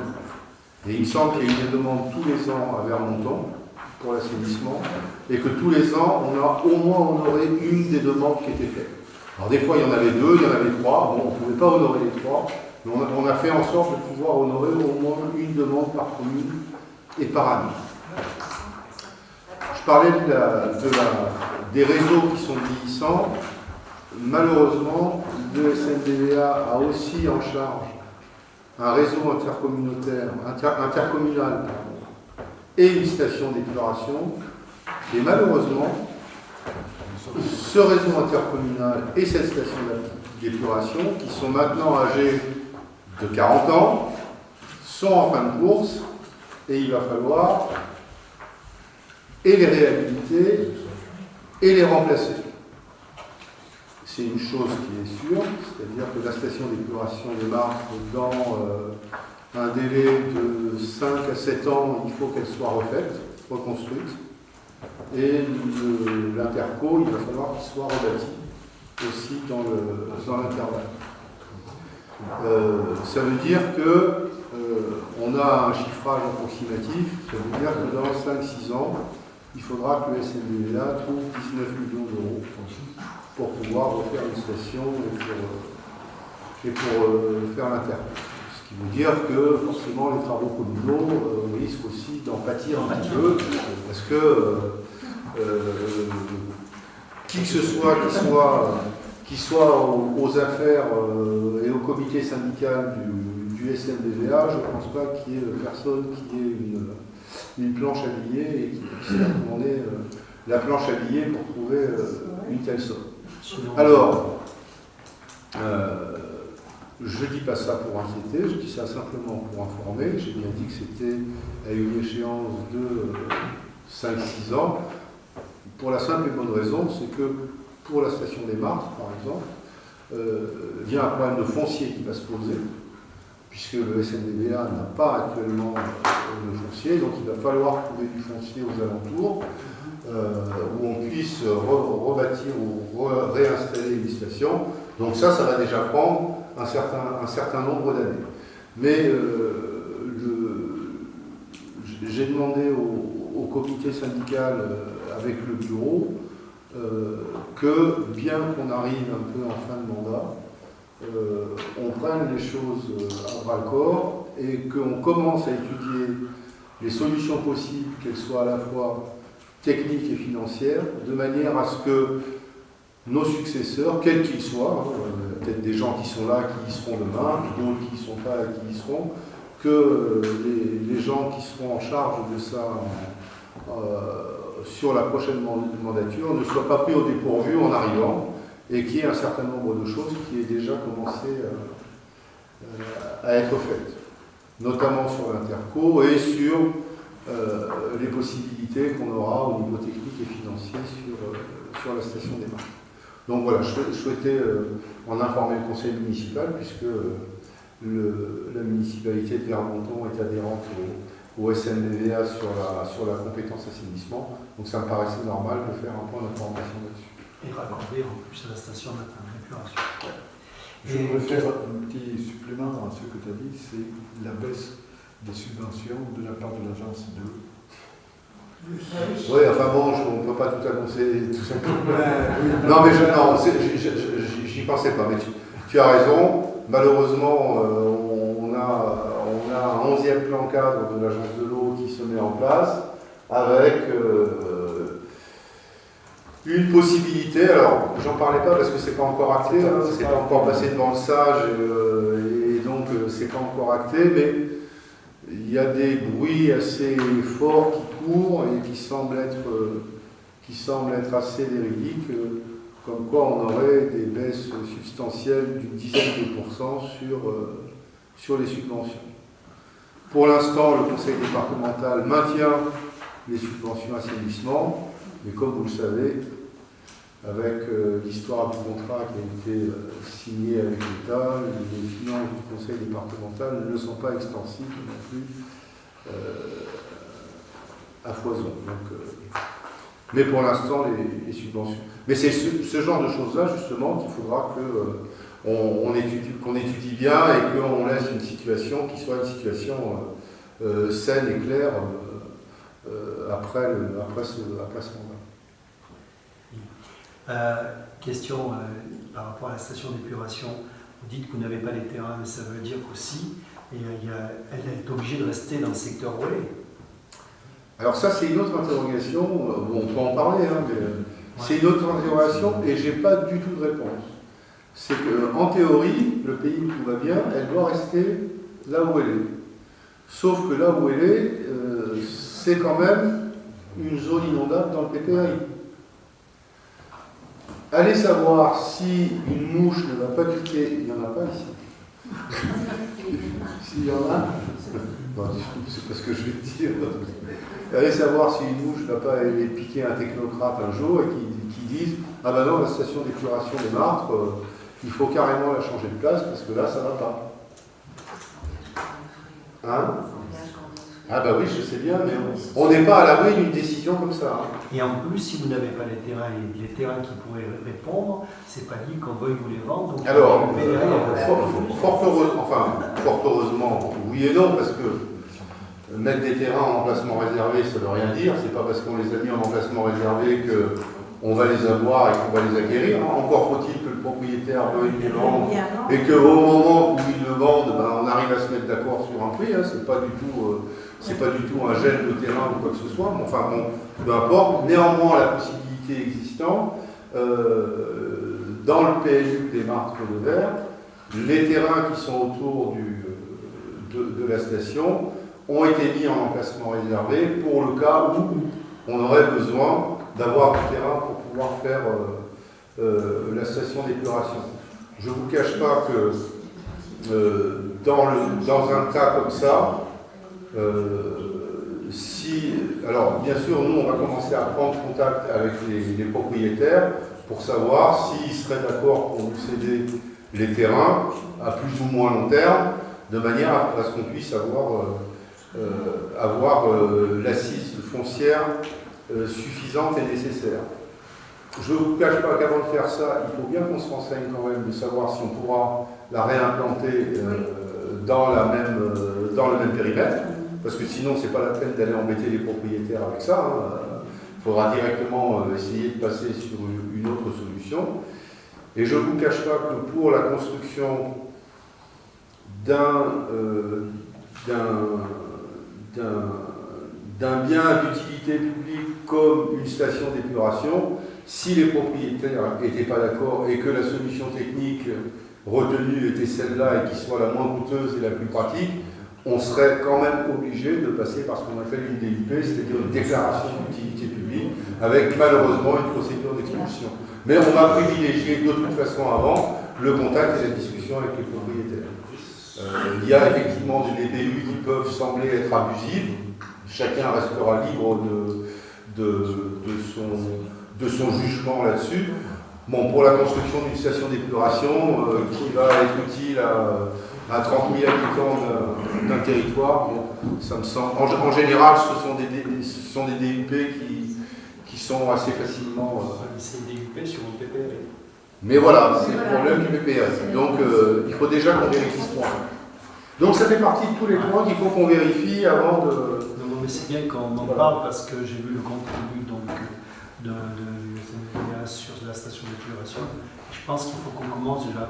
Et il me semble qu'il y a eu des demandes tous les ans à Vermonton pour l'assainissement, et que tous les ans, on a au moins honoré une des demandes qui était faite. Alors des fois, il y en avait deux, il y en avait trois, bon, on ne pouvait pas honorer les trois, mais on a fait en sorte de pouvoir honorer au moins une demande par commune et par année. Je parlais des réseaux qui sont vieillissants. Malheureusement, le SNDVA a aussi en charge un réseau intercommunal et une station d'épuration. Et malheureusement, ce réseau intercommunal et cette station d'épuration, qui sont maintenant âgés de 40 ans, sont en fin de course et il va falloir et les réhabiliter et les remplacer. C'est une chose qui est sûre, c'est-à-dire que la station d'épuration des Martres, dans un délai de 5 à 7 ans, il faut qu'elle soit refaite, reconstruite. Et l'interco, il va falloir qu'il soit rebâti aussi dans l'intervalle. Ça veut dire qu'on a un chiffrage approximatif, ça veut dire que dans 5-6 ans, il faudra que le SNDVA trouve 19 millions d'euros pour pouvoir refaire une station et pour faire l'interco. Ce qui veut dire que forcément les travaux communaux risquent aussi d'en pâtir un petit peu, parce que qui que ce soit qui soit aux affaires et au comité syndical du SNDVA, je ne pense pas qu'il y ait personne qui ait une planche à billets et qui puisse demander la planche à billets pour trouver une telle somme. Alors, je ne dis pas ça pour inquiéter, je dis ça simplement pour informer. J'ai bien dit que c'était à une échéance de 5-6 ans. Pour la simple et bonne raison, c'est que pour la station des Martres, par exemple, il y a un problème de foncier qui va se poser, puisque le SNDVA n'a pas actuellement de foncier, donc il va falloir trouver du foncier aux alentours, où on puisse rebâtir ou réinstaller une station. Donc ça va déjà prendre un certain nombre d'années. Mais j'ai demandé au comité syndical avec le bureau que, bien qu'on arrive un peu en fin de mandat, on prenne les choses à bras-le-corps et qu'on commence à étudier les solutions possibles, qu'elles soient à la fois techniques et financières, de manière à ce que nos successeurs, quels qu'ils soient, peut-être des gens qui sont là, qui y seront demain, puis d'autres qui ne sont pas là, qui y seront, que les gens qui seront en charge de ça sur la prochaine mandature ne soient pas pris au dépourvu en arrivant, et qu'il y ait un certain nombre de choses qui aient déjà commencé à être faites, notamment sur l'interco et sur les possibilités qu'on aura au niveau technique et financier sur la station des Martres. Donc voilà, je souhaitais en informer le conseil municipal, puisque la municipalité de Vermonton est adhérente au SNDVA sur la compétence assainissement, donc ça me paraissait normal de faire un point d'information là-dessus. Et raccorder en plus à la station d'épuration. Je voudrais faire un petit supplément à ce que tu as dit, c'est la baisse des subventions de la part de l'agence de l'eau. Oui, enfin bon, on ne peut pas tout annoncer tout simplement. Non, mais j'y pensais pas, mais tu as raison. Malheureusement, on a un 11e plan cadre de l'agence de l'eau qui se met en place avec une possibilité. Alors, j'en parlais pas parce que c'est pas encore acté, hein, c'est pas encore passé devant le SAGE et donc c'est pas encore acté, mais il y a des bruits assez forts qui courent et qui semblent être assez véridiques, comme quoi on aurait des baisses substantielles d'une dizaine de pourcents sur les subventions. Pour l'instant, le conseil départemental maintient les subventions assainissement, mais comme vous le savez, avec l'histoire du contrat qui a été signé avec l'État, les finances du conseil départemental ne sont pas extensibles non plus à foison. Donc, mais pour l'instant, les subventions. Mais c'est ce genre de choses-là, justement, qu'il faudra qu'on étudie bien et qu'on laisse une situation qui soit une situation saine et claire après ce mandat. Question par rapport à la station d'épuration. Vous dites que vous n'avez pas les terrains, mais ça veut dire qu'aussi, elle est obligée de rester dans le secteur relais. Alors ça, c'est une autre interrogation. Bon, on peut en parler, hein, mais c'est une autre interrogation et j'ai pas du tout de réponse. C'est qu'en théorie, le pays où tout va bien, elle doit rester là où elle est. Sauf que là où elle est, c'est quand même une zone inondable dans le PPRI. Allez savoir si une mouche ne va pas piquer, il n'y en a pas ici. S'il y en a, bon, c'est pas ce que je vais te dire. Allez savoir si une mouche ne va pas aller piquer un technocrate un jour et qui dise ah ben non, la station d'épuration des Martres, il faut carrément la changer de place parce que là, ça ne va pas. Hein? Ah bah oui, je sais bien, mais on n'est pas à l'abri d'une décision comme ça. Hein. Et en plus, si vous n'avez pas les terrains qui pourraient répondre, c'est pas dit qu'on veuille vous les vendre. Donc alors, fort heureusement, oui et non, parce que mettre des terrains en emplacement réservé, ça ne veut rien dire. C'est pas parce qu'on les a mis en emplacement réservé qu'on va les avoir et qu'on va les acquérir. Encore faut-il que le propriétaire veuille les vendre et qu'au moment où il le vende, ben, on arrive à se mettre d'accord sur un prix. Hein. C'est pas du tout un gel de terrain ou quoi que ce soit. Mais enfin bon, peu importe. Néanmoins, la possibilité existante, dans le PLU des Martres de Verre, les terrains qui sont autour de la station ont été mis en emplacement réservé pour le cas où on aurait besoin d'avoir du terrain pour pouvoir faire la station d'épuration. Je ne vous cache pas que dans un cas comme ça, alors bien sûr, nous on va commencer à prendre contact avec les propriétaires pour savoir s'ils seraient d'accord pour nous céder les terrains à plus ou moins long terme, de manière à ce qu'on puisse avoir l'assise foncière suffisante et nécessaire. Je ne vous cache pas qu'avant de faire ça, il faut bien qu'on se renseigne quand même de savoir si on pourra la réimplanter dans le même périmètre, parce que sinon c'est pas la peine d'aller embêter les propriétaires avec ça. Il faudra directement essayer de passer sur une autre solution. Et je ne vous cache pas que pour la construction d'un bien d'utilité publique comme une station d'épuration, si les propriétaires n'étaient pas d'accord et que la solution technique retenue était celle-là et qui soit la moins coûteuse et la plus pratique, on serait quand même obligé de passer par ce qu'on appelle une DUP, c'est-à-dire une déclaration d'utilité publique, avec malheureusement une procédure d'expulsion. Mais on va privilégier de toute façon avant le contact et la discussion avec les propriétaires. Il y a effectivement des DPU qui peuvent sembler être abusives. Chacun restera libre de son jugement là-dessus. Bon, pour la construction d'une station d'épuration qui va être utile à 30 000 habitants d'un territoire, bon, ça me semble. En général, ce sont des DUP qui sont assez facilement. C'est des DUP sur le PPRI. Mais voilà, c'est le problème du PPRI. Donc, il faut déjà qu'on vérifie ce point. Donc, ça fait partie de tous les points qu'il faut qu'on vérifie avant de. Non, mais c'est bien qu'on en parle parce que j'ai vu le compte rendu du SNPA sur la station d'épuration. Je pense qu'il faut qu'on commence déjà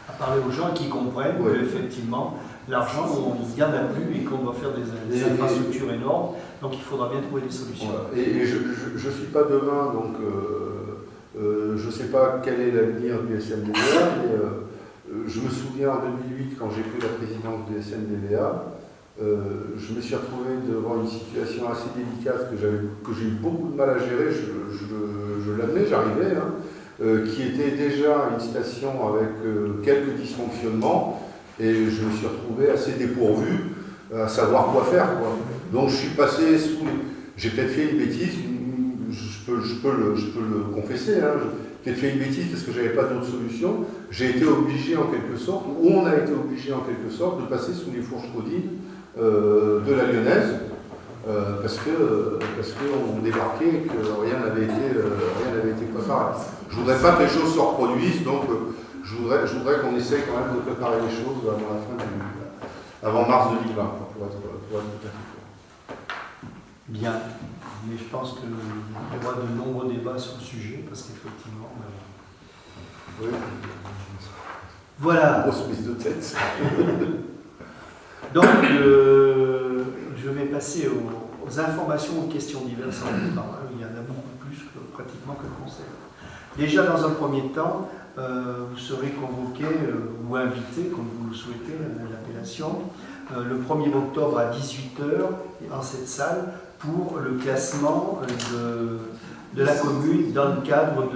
à parler aux gens qui comprennent qu'effectivement, l'argent, il n'y en a plus et qu'on va faire des infrastructures énormes. Donc, il faudra bien trouver des solutions. Voilà. Et je ne suis pas devin, donc je ne sais pas quel est l'avenir du SNDVA, mais je me souviens en 2008, quand j'ai pris la présidence du SNDVA, je me suis retrouvé devant une situation assez délicate que j'ai eu beaucoup de mal à gérer, je l'admets, j'arrivais, qui était déjà une station avec quelques dysfonctionnements, et je me suis retrouvé assez dépourvu à savoir quoi faire, quoi. Donc je suis passé sous les... J'ai peut-être fait une bêtise, je peux le confesser, j'ai peut-être fait une bêtise parce que je n'avais pas d'autre solution. J'ai été obligé en quelque sorte, ou on a été obligé en quelque sorte, de passer sous les fourches codines de la Lyonnaise, parce qu'on débarquait et que rien n'avait été préparé. Je ne voudrais pas que les choses se reproduisent, donc je voudrais qu'on essaie quand même de préparer les choses avant mars 2020, pour être tout à fait clair. Bien, mais je pense qu'il y aura de nombreux débats sur le sujet, parce qu'effectivement... Oui. Voilà. Grosse prise de tête. Donc, je vais passer aux informations, aux questions diverses en même temps. Il y en a beaucoup plus pratiquement que le conseil. Déjà, dans un premier temps, vous serez convoqué ou invité, comme vous le souhaitez, l'appellation, le 1er octobre à 18h en cette salle pour le classement de la commune dans le cadre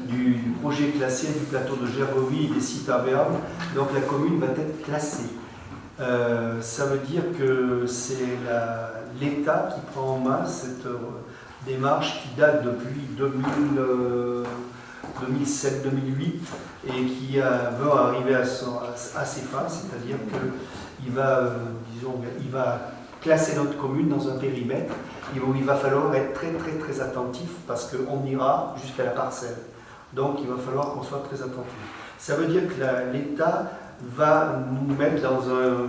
du projet classé du plateau de Gergovie et des sites imperméables. Donc la commune va être classée. Ça veut dire que c'est l'État qui prend en main cette démarche qui date depuis 2007-2008 et qui veut arriver à ses fins, c'est-à-dire qu'il va, il va classer notre commune dans un périmètre et où il va falloir être très attentif parce qu'on ira jusqu'à la parcelle. Donc il va falloir qu'on soit très attentif. Ça veut dire que l'État va nous mettre dans un,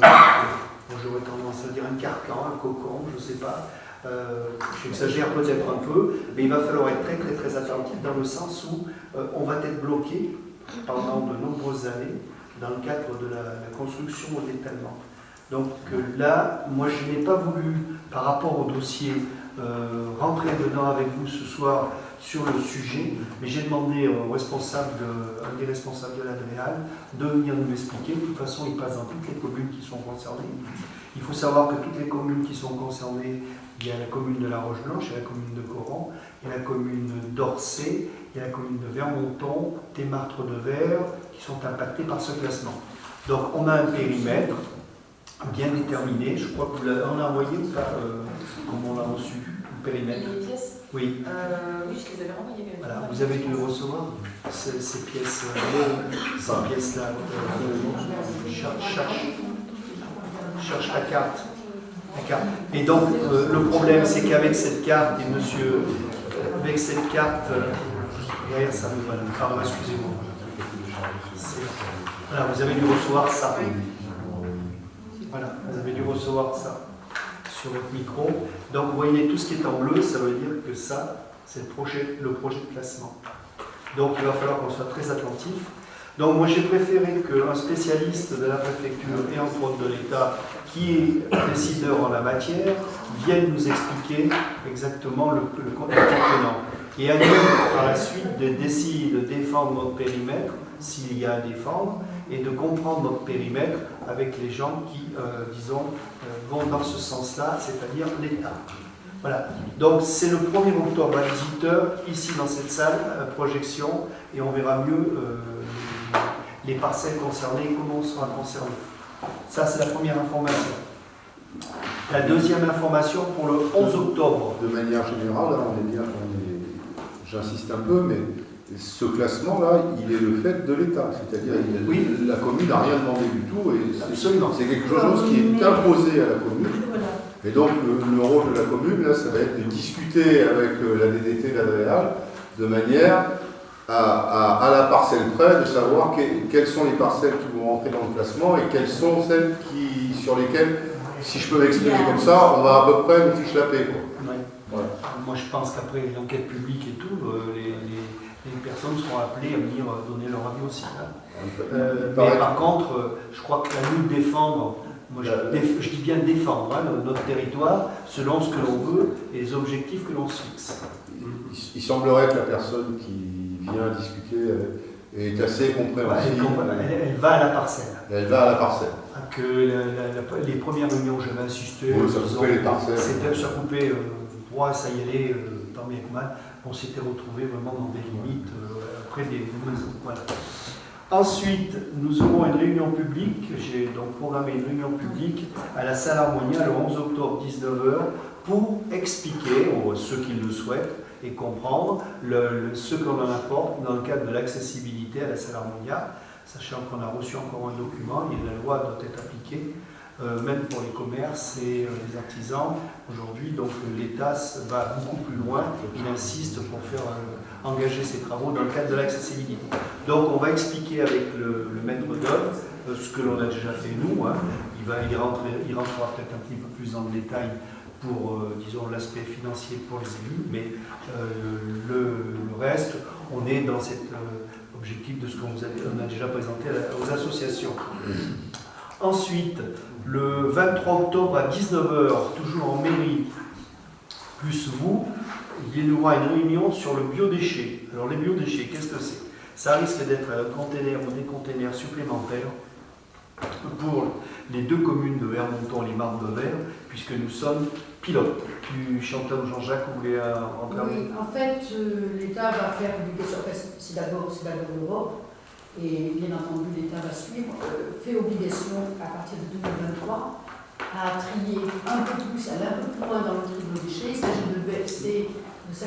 j'aurais tendance à dire un carcan, un cocon, je ne sais pas, j'exagère peut-être un peu, mais il va falloir être très attentif dans le sens où on va être bloqué pendant de nombreuses années dans le cadre de la construction au détaillement. Donc là, moi je n'ai pas voulu, par rapport au dossier, rentrer dedans avec vous ce soir sur le sujet, mais j'ai demandé au responsable, un des responsables de l'ADREAL de venir nous expliquer. De toute façon, il passe dans toutes les communes qui sont concernées. Il faut savoir que toutes les communes qui sont concernées, il y a la commune de La Roche-Blanche, il y a la commune de Coron, il y a la commune d'Orsay, il y a la commune de Vermonton, Thémartre-de-Verre, qui sont impactées par ce classement. Donc on a un périmètre bien déterminé. Je crois que vous l'avez envoyé ou pas, comme on l'a reçu, le périmètre. Les pièces Oui. Oui, je les avais renvoyées. Voilà, vous avez dû recevoir ces pièces-là. Cherche la carte. Et donc, le problème, c'est qu'avec cette carte, et monsieur, avec cette carte, derrière ça me va, pardon, excusez-moi. Voilà, vous avez dû recevoir ça. Voilà, vous avez dû recevoir ça sur votre micro. Donc, vous voyez, tout ce qui est en bleu, ça veut dire que ça, c'est le projet de classement. Donc, il va falloir qu'on soit très attentif. Donc, moi, j'ai préféré qu'un spécialiste de la préfecture et entre autres de l'État, qui est décideur en la matière, vienne nous expliquer exactement le contenant. Et à nous, par la suite, d'essayer de défendre notre périmètre, s'il y a à défendre, et de comprendre notre périmètre avec les gens qui, disons, vont dans ce sens-là, c'est-à-dire l'État. Voilà. Donc c'est le 1er octobre à 18h, ici dans cette salle, projection, et on verra mieux les parcelles concernées, comment on sera concerné. Ça, c'est la première information. La deuxième information pour le 11 octobre. De manière générale, là, j'insiste un peu, mais ce classement-là, il est le fait de l'État. C'est-à-dire que la commune n'a rien demandé du tout. Et absolument. C'est quelque chose qui est imposé à la commune. Et donc, le rôle de la commune, là, ça va être de discuter avec la DDT, la DREAL, de manière à la parcelle près, de savoir quelles sont les parcelles qui vont rentrer dans le classement et quelles sont celles sur lesquelles, si je peux m'exprimer comme ça, on va à peu près nous fiche la paix. Ouais. Voilà. Moi, je pense qu'après l'enquête publique et tout, les personnes seront appelées à venir donner leur avis aussi. Mais par contre, je crois que à nous de défendre, moi je dis bien défendre notre territoire selon ce que l'on veut et les objectifs que l'on se fixe. Il semblerait que la personne qui vient discuter est assez compréhensive. Elle va à la parcelle. Elle va à la parcelle. Que les premières réunions, j'avais insisté. Oui, ça coupait les parcelles. Ça coupait droit, ça y allait, tant bien que mal. On s'était retrouvés vraiment dans des limites, après des maisons. Voilà. Ensuite, nous aurons une réunion publique. J'ai donc programmé une réunion publique à la salle Harmonia le 11 octobre 19h pour expliquer aux ceux qui le souhaitent et comprendre ce qu'on en apporte dans le cadre de l'accessibilité à la salle Harmonia, sachant qu'on a reçu encore un document et la loi doit être appliquée même pour les commerces et les artisans. Aujourd'hui, donc l'État va beaucoup plus loin. Il insiste pour faire engager ces travaux dans le cadre de l'accessibilité. Donc on va expliquer avec le maître d'œuvre ce que l'on a déjà fait nous. Hein. Il rentrera peut-être un petit peu plus dans le détail pour, disons, l'aspect financier pour les élus, mais le reste, on est dans cet objectif de ce qu'on a déjà présenté aux associations. Ensuite, le 23 octobre à 19h, toujours en mairie, plus vous, il y aura une réunion sur le biodéchet. Alors les biodéchets, qu'est-ce que c'est? Ça risque d'être un container ou des containers supplémentaires pour les deux communes de Hermonton et les Marnes de Verre, puisque nous sommes pilotes. Chantal ou Jean-Jacques, vous voulez en parler? Oui, en fait, l'État va faire obligation, c'est d'abord l'Europe, et bien entendu l'État va suivre, fait obligation à partir de 2023 à trier un peu plus, aller un peu plus loin dans le tri de déchets. Il s'agit de baisser de 50%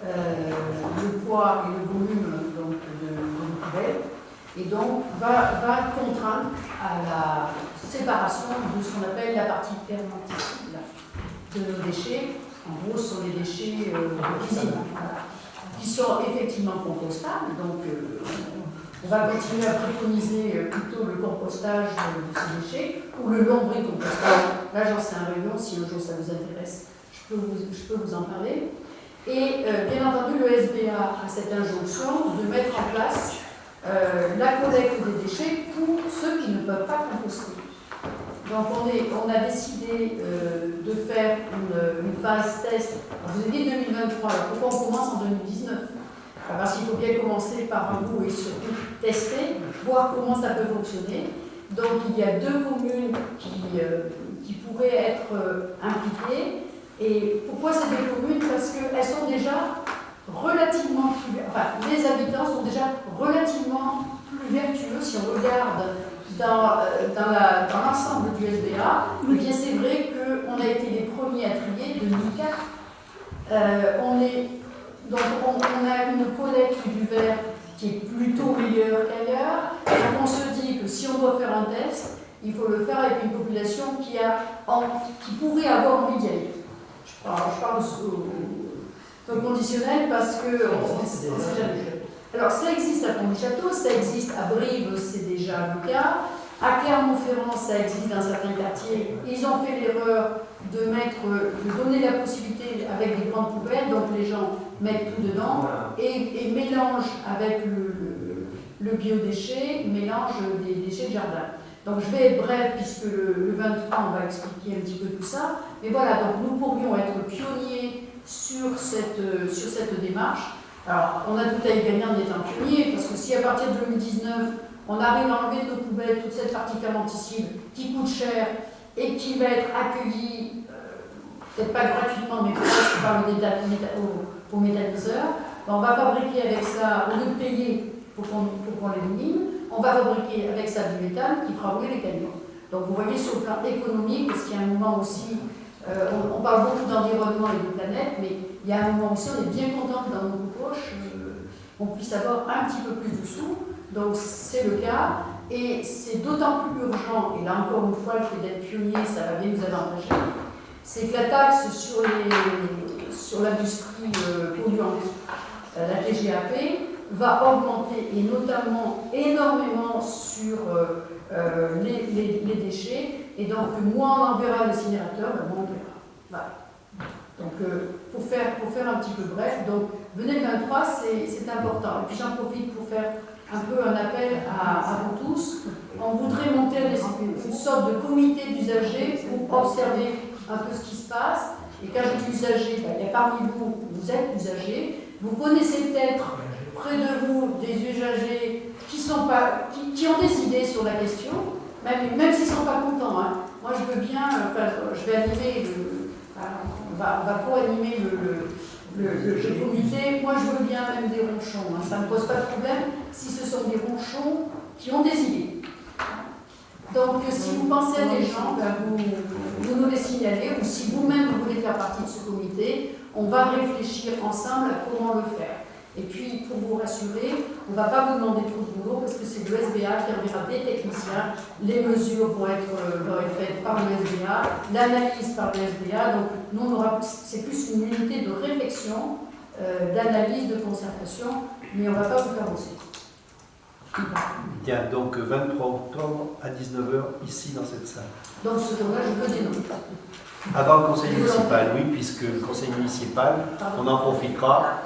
le poids et le volume donc, de nos poubelles, et donc va contraindre à la séparation de ce qu'on appelle la partie fermentescible de nos déchets. En gros, ce sont les déchets de cuisine, qui sont effectivement compostables. Donc, on va continuer à préconiser plutôt le compostage de ces déchets ou le lombricompostage. Là, j'en sais un rayon, si un jour ça vous intéresse, je peux vous en parler. Et bien entendu, le SBA a cette injonction de mettre en place la collecte des déchets pour ceux qui ne peuvent pas composter. Donc on a décidé de faire une phase test. Alors, je vous ai dit 2023, alors pourquoi on commence en 2019? Parce qu'il faut bien commencer par un bout et surtout tester, voir comment ça peut fonctionner. Donc il y a deux communes qui pourraient être impliquées. Et pourquoi ces deux communes? Parce qu'elles sont déjà relativement plus... Enfin, les habitants sont déjà relativement plus vertueux si on regarde dans l'ensemble du SBA. Eh bien, c'est vrai qu'on a été les premiers à trier de 2004. Donc, on a une collecte du verre qui est plutôt meilleure qu'ailleurs. Donc, on se dit que si on doit faire un test, il faut le faire avec une population qui pourrait avoir envie d'y aller. Je parle au conditionnel parce que on sait jamais. Alors, ça existe à Pont-du-Château, ça existe à Brive, c'est déjà le cas. À Clermont-Ferrand, ça existe dans certains quartiers. Ils ont fait l'erreur de donner la possibilité avec des grandes poubelles, donc les gens mettent tout dedans et mélangent avec le biodéchet, mélangent des déchets de jardin. Donc je vais être bref puisque le 23 on va expliquer un petit peu tout ça. Mais voilà, donc nous pourrions être pionniers sur cette démarche. Alors on a tout à y gagner en étant pionniers, parce que si à partir de 2019 on arrive à enlever de nos poubelles toute cette partie fermenticide qui coûte cher et qui va être accueillie, peut-être pas gratuitement, mais presque par au méthaniseur, on va fabriquer avec ça, au lieu de payer pour qu'on l'élimine, on va fabriquer avec ça du méthane qui fera rouler les camions. Donc vous voyez sur le plan économique, parce qu'il y a un moment aussi, on parle beaucoup d'environnement et de planète, mais il y a un moment aussi, on est bien content que dans nos poches, on puisse avoir un petit peu plus de sous. Donc c'est le cas, et c'est d'autant plus urgent, et là encore une fois, le fait d'être pionnier, ça va bien nous avantager, c'est que la taxe sur l'industrie polluante, la TGAP, va augmenter, et notamment énormément sur les déchets, et donc moins on enverra l'incinérateur, moins on verra. Voilà. Donc pour faire un petit peu bref, donc venez le 23, c'est important. Et puis j'en profite pour faire un peu un appel à vous tous. On voudrait monter une sorte de comité d'usagers pour observer un peu ce qui se passe. Et quand je dis usagers, il y a parmi vous, vous êtes usagers. Vous connaissez peut-être près de vous des usagers qui ont des idées sur la question, même s'ils ne sont pas contents. Hein. Moi, je veux bien, je vais animer on va co-animer le comité. Moi, je veux bien même des ronchons. Hein. Ça ne me pose pas de problème si ce sont des ronchons qui ont des idées. Donc, si vous pensez à des gens, vous nous les signalez, ou si vous-même vous voulez faire partie de ce comité, on va réfléchir ensemble à comment le faire. Et puis, pour vous rassurer, on ne va pas vous demander trop de boulot parce que c'est le SBA qui enverra des techniciens. Les mesures vont être faites par le SBA, l'analyse par le SBA. Donc, nous, c'est plus une unité de réflexion, d'analyse, de concertation, mais on ne va pas vous faire bosser. Bien, donc 23 octobre à 19h, ici dans cette salle. Donc, ce jour-là, je veux des notes. Avant le conseil municipal, oui, puisque le conseil municipal, on en profitera.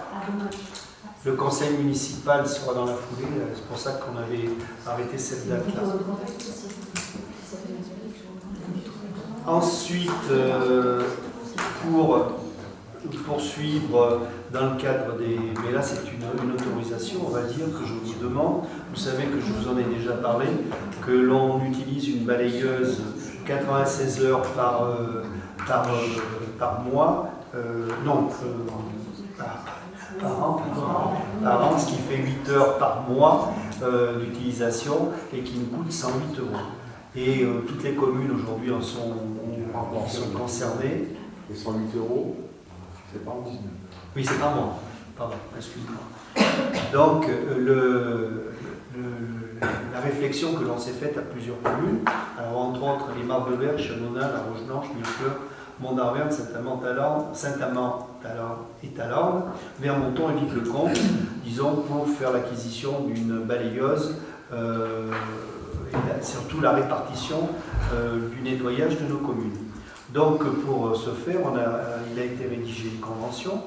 Le conseil municipal sera dans la foulée, c'est pour ça qu'on avait arrêté cette date-là. Ensuite, pour poursuivre dans le cadre des... Mais là, c'est une autorisation, on va dire, que je vous demande. Vous savez que je vous en ai déjà parlé, que l'on utilise une balayeuse 96 heures par mois, par an, ce qui fait 8 heures par mois d'utilisation et qui nous coûte 108 €. Et toutes les communes aujourd'hui en sont concernées. Et 108 €, c'est pas en 19. Oui, c'est pas moi. Pardon, excuse-moi. Donc, la réflexion que l'on s'est faite à plusieurs communes, alors entre autres les Marc-de-Verre, Chenonat, La Roche-Blanche, Millefleur, Mont-d'Arverne, Saint-Amand-Talorne et Talorne, Vermonton et Vic-le-Comte, disons, pour faire l'acquisition d'une balayeuse et surtout la répartition du nettoyage de nos communes. Donc, pour ce faire, il a été rédigé une convention.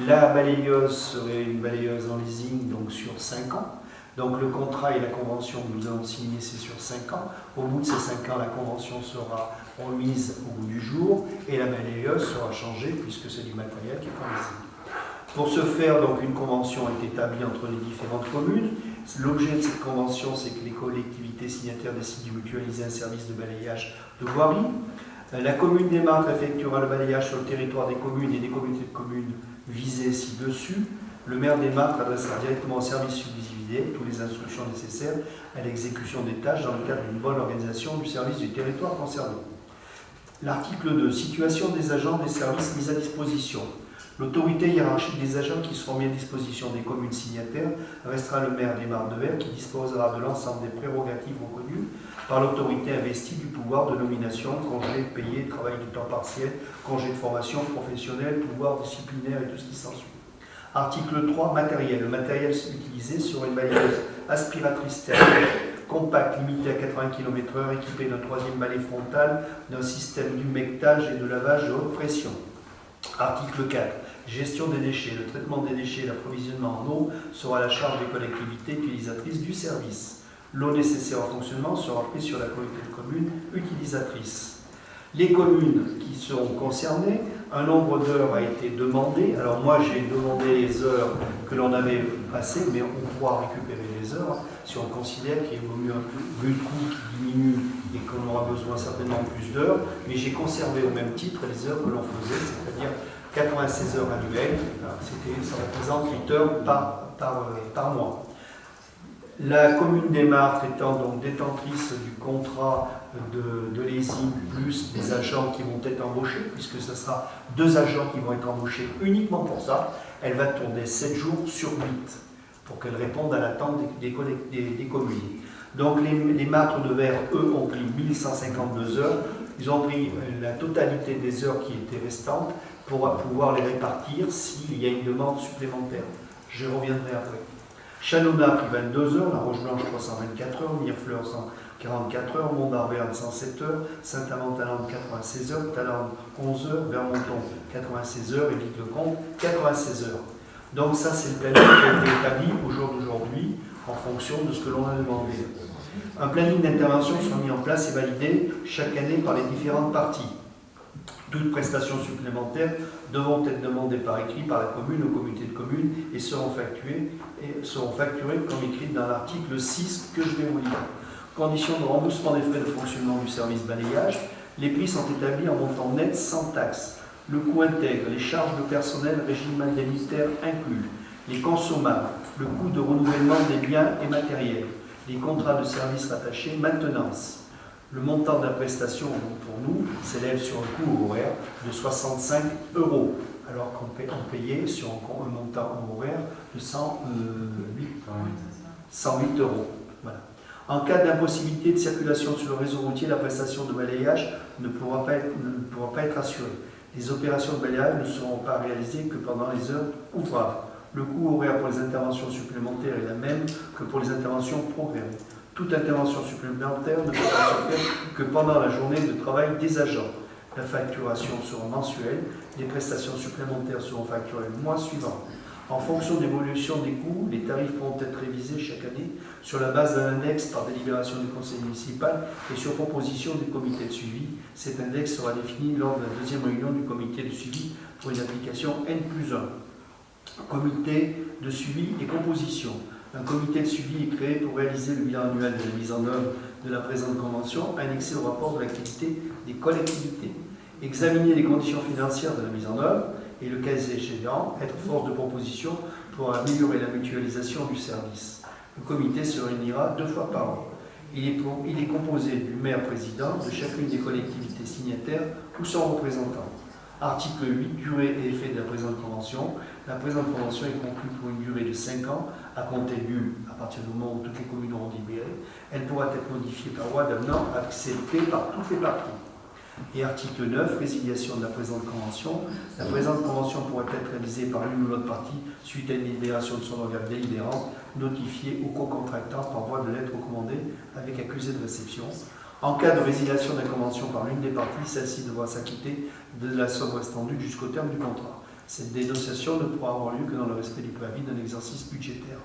La balayeuse serait une balayeuse en leasing donc sur 5 ans. Donc le contrat et la convention que nous avons signé, c'est sur 5 ans. Au bout de ces 5 ans, la convention sera remise au bout du jour et la balayeuse sera changée puisque c'est du matériel qui est en leasing. Pour ce faire, donc, une convention est établie entre les différentes communes. L'objet de cette convention, c'est que les collectivités signataires décident de mutualiser un service de balayage de voirie. La commune des Martres effectuera le balayage sur le territoire des communes et des communautés de communes visées ci-dessus. Le maire des Martres adressera directement au service subdivisé toutes les instructions nécessaires à l'exécution des tâches dans le cadre d'une bonne organisation du service du territoire concerné. L'article 2. Situation des agents des services mis à disposition. L'autorité hiérarchique des agents qui seront mis à disposition des communes signataires restera le maire des Martres-de-Verre qui disposera de l'ensemble des prérogatives reconnues par l'autorité investie du pouvoir de nomination, congé payé, travail du temps partiel, congé de formation professionnelle, pouvoir disciplinaire et tout ce qui s'ensuit. Article 3, matériel. Le matériel utilisé sera une balayeuse aspiratrice thermique, compacte, limitée à 80 km/h, équipée d'un 3e balai frontal, d'un système d'humectage et de lavage de haute pression. Article 4, gestion des déchets. Le traitement des déchets et l'approvisionnement en eau sera à la charge des collectivités utilisatrices du service. L'eau nécessaire au fonctionnement sera prise sur la communauté de communes utilisatrice. Les communes qui seront concernées, un nombre d'heures a été demandé. Alors moi j'ai demandé les heures que l'on avait passées, mais on pourra récupérer les heures si on considère qu'il vaut mieux vu le coût qui diminue et qu'on aura besoin certainement plus d'heures. Mais j'ai conservé au même titre les heures que l'on faisait, c'est-à-dire 96 heures annuelles. Ça représente 8 heures par mois. La commune des Martres étant donc détentrice du contrat de leasing plus des agents qui vont être embauchés, puisque ce sera 2 agents qui vont être embauchés uniquement pour ça, elle va tourner 7 jours sur 8 pour qu'elle réponde à l'attente des communes. Donc les Martres-de-Verre, eux, ont pris 1152 heures. Ils ont pris la totalité des heures qui étaient restantes pour pouvoir les répartir s'il y a une demande supplémentaire. Je reviendrai après. Chenonat a pris 22 heures, La Roche-Blanche 324 heures, Mirefleur 144 heures, Mont-d'Arverne 107 heures, Saint-Amand-Talorne 96 heures, Talorne 11 heures, Vermonton 96 heures et Vic-le-Comte 96 heures. Donc ça c'est le planning qui a été établi au jour d'aujourd'hui en fonction de ce que l'on a demandé. Un planning d'intervention sera mis en place et validé chaque année par les différentes parties. Toutes prestations supplémentaires devront être demandées par écrit par la commune aux comités de communes et seront facturées comme écrites dans l'article 6 que je vais vous lire. Conditions de remboursement des frais de fonctionnement du service balayage. Les prix sont établis en montant net sans taxe. Le coût intègre les charges de personnel, régime indemnitaire inclus, les consommables, le coût de renouvellement des biens et matériels, les contrats de service rattachés, maintenance. Le montant de la prestation, donc pour nous, s'élève sur un coût horaire de 65 €, alors qu'on payait sur un montant horaire de 108 €. Voilà. En cas d'impossibilité de circulation sur le réseau routier, la prestation de balayage ne pourra pas être assurée. Les opérations de balayage ne seront pas réalisées que pendant les heures ouvrables. Le coût horaire pour les interventions supplémentaires est la même que pour les interventions programmées. Toute intervention supplémentaire ne pourra se faire que pendant la journée de travail des agents. La facturation sera mensuelle, les prestations supplémentaires seront facturées le mois suivant. En fonction de l'évolution des coûts, les tarifs pourront être révisés chaque année sur la base d'un index par délibération du conseil municipal et sur proposition du comité de suivi. Cet index sera défini lors de la deuxième réunion du comité de suivi pour une application N+1. Comité de suivi et composition. Un comité de suivi est créé pour réaliser le bilan annuel de la mise en œuvre de la présente convention, annexé au rapport de l'activité des collectivités. Examiner les conditions financières de la mise en œuvre et, le cas échéant, être force de proposition pour améliorer la mutualisation du service. Le comité se réunira 2 fois par an. Il est composé du maire-président de chacune des collectivités signataires ou son représentant. Article 8, durée et effet de la présente convention. La présente convention est conclue pour une durée de 5 ans, à compter à partir du moment où toutes les communes auront délibéré. Elle pourra être modifiée par voie d'avenant acceptée par toutes les parties. Et article 9, résiliation de la présente convention. La présente convention pourra être réalisée par l'une ou l'autre partie suite à une délibération de son organe délibérant, notifiée au co-contractant par voie de lettre recommandée avec accusé de réception. En cas de résiliation de la convention par l'une des parties, celle-ci devra s'acquitter de la somme restant due jusqu'au terme du contrat. Cette dénonciation ne pourra avoir lieu que dans le respect du préavis d'un exercice budgétaire.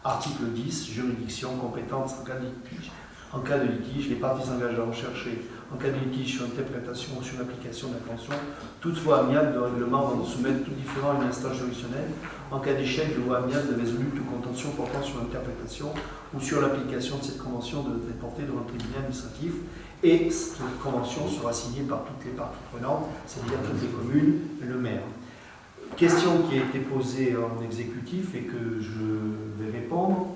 Article 10, juridiction, compétence en cas de litige. En cas de litige, les parties s'engagent à rechercher, en cas de litige sur interprétation ou sur l'application de la convention, toutefois amiable de règlement avant de soumettre tout différent à une instance juridictionnelle. En cas d'échec de voie amiable de résoudre toute contention portant sur l'interprétation ou sur l'application de cette convention devrait être portée devant le tribunal administratif. Et cette convention sera signée par toutes les parties prenantes, c'est-à-dire toutes les communes et le maire. Question qui a été posée en exécutif et que je vais répondre.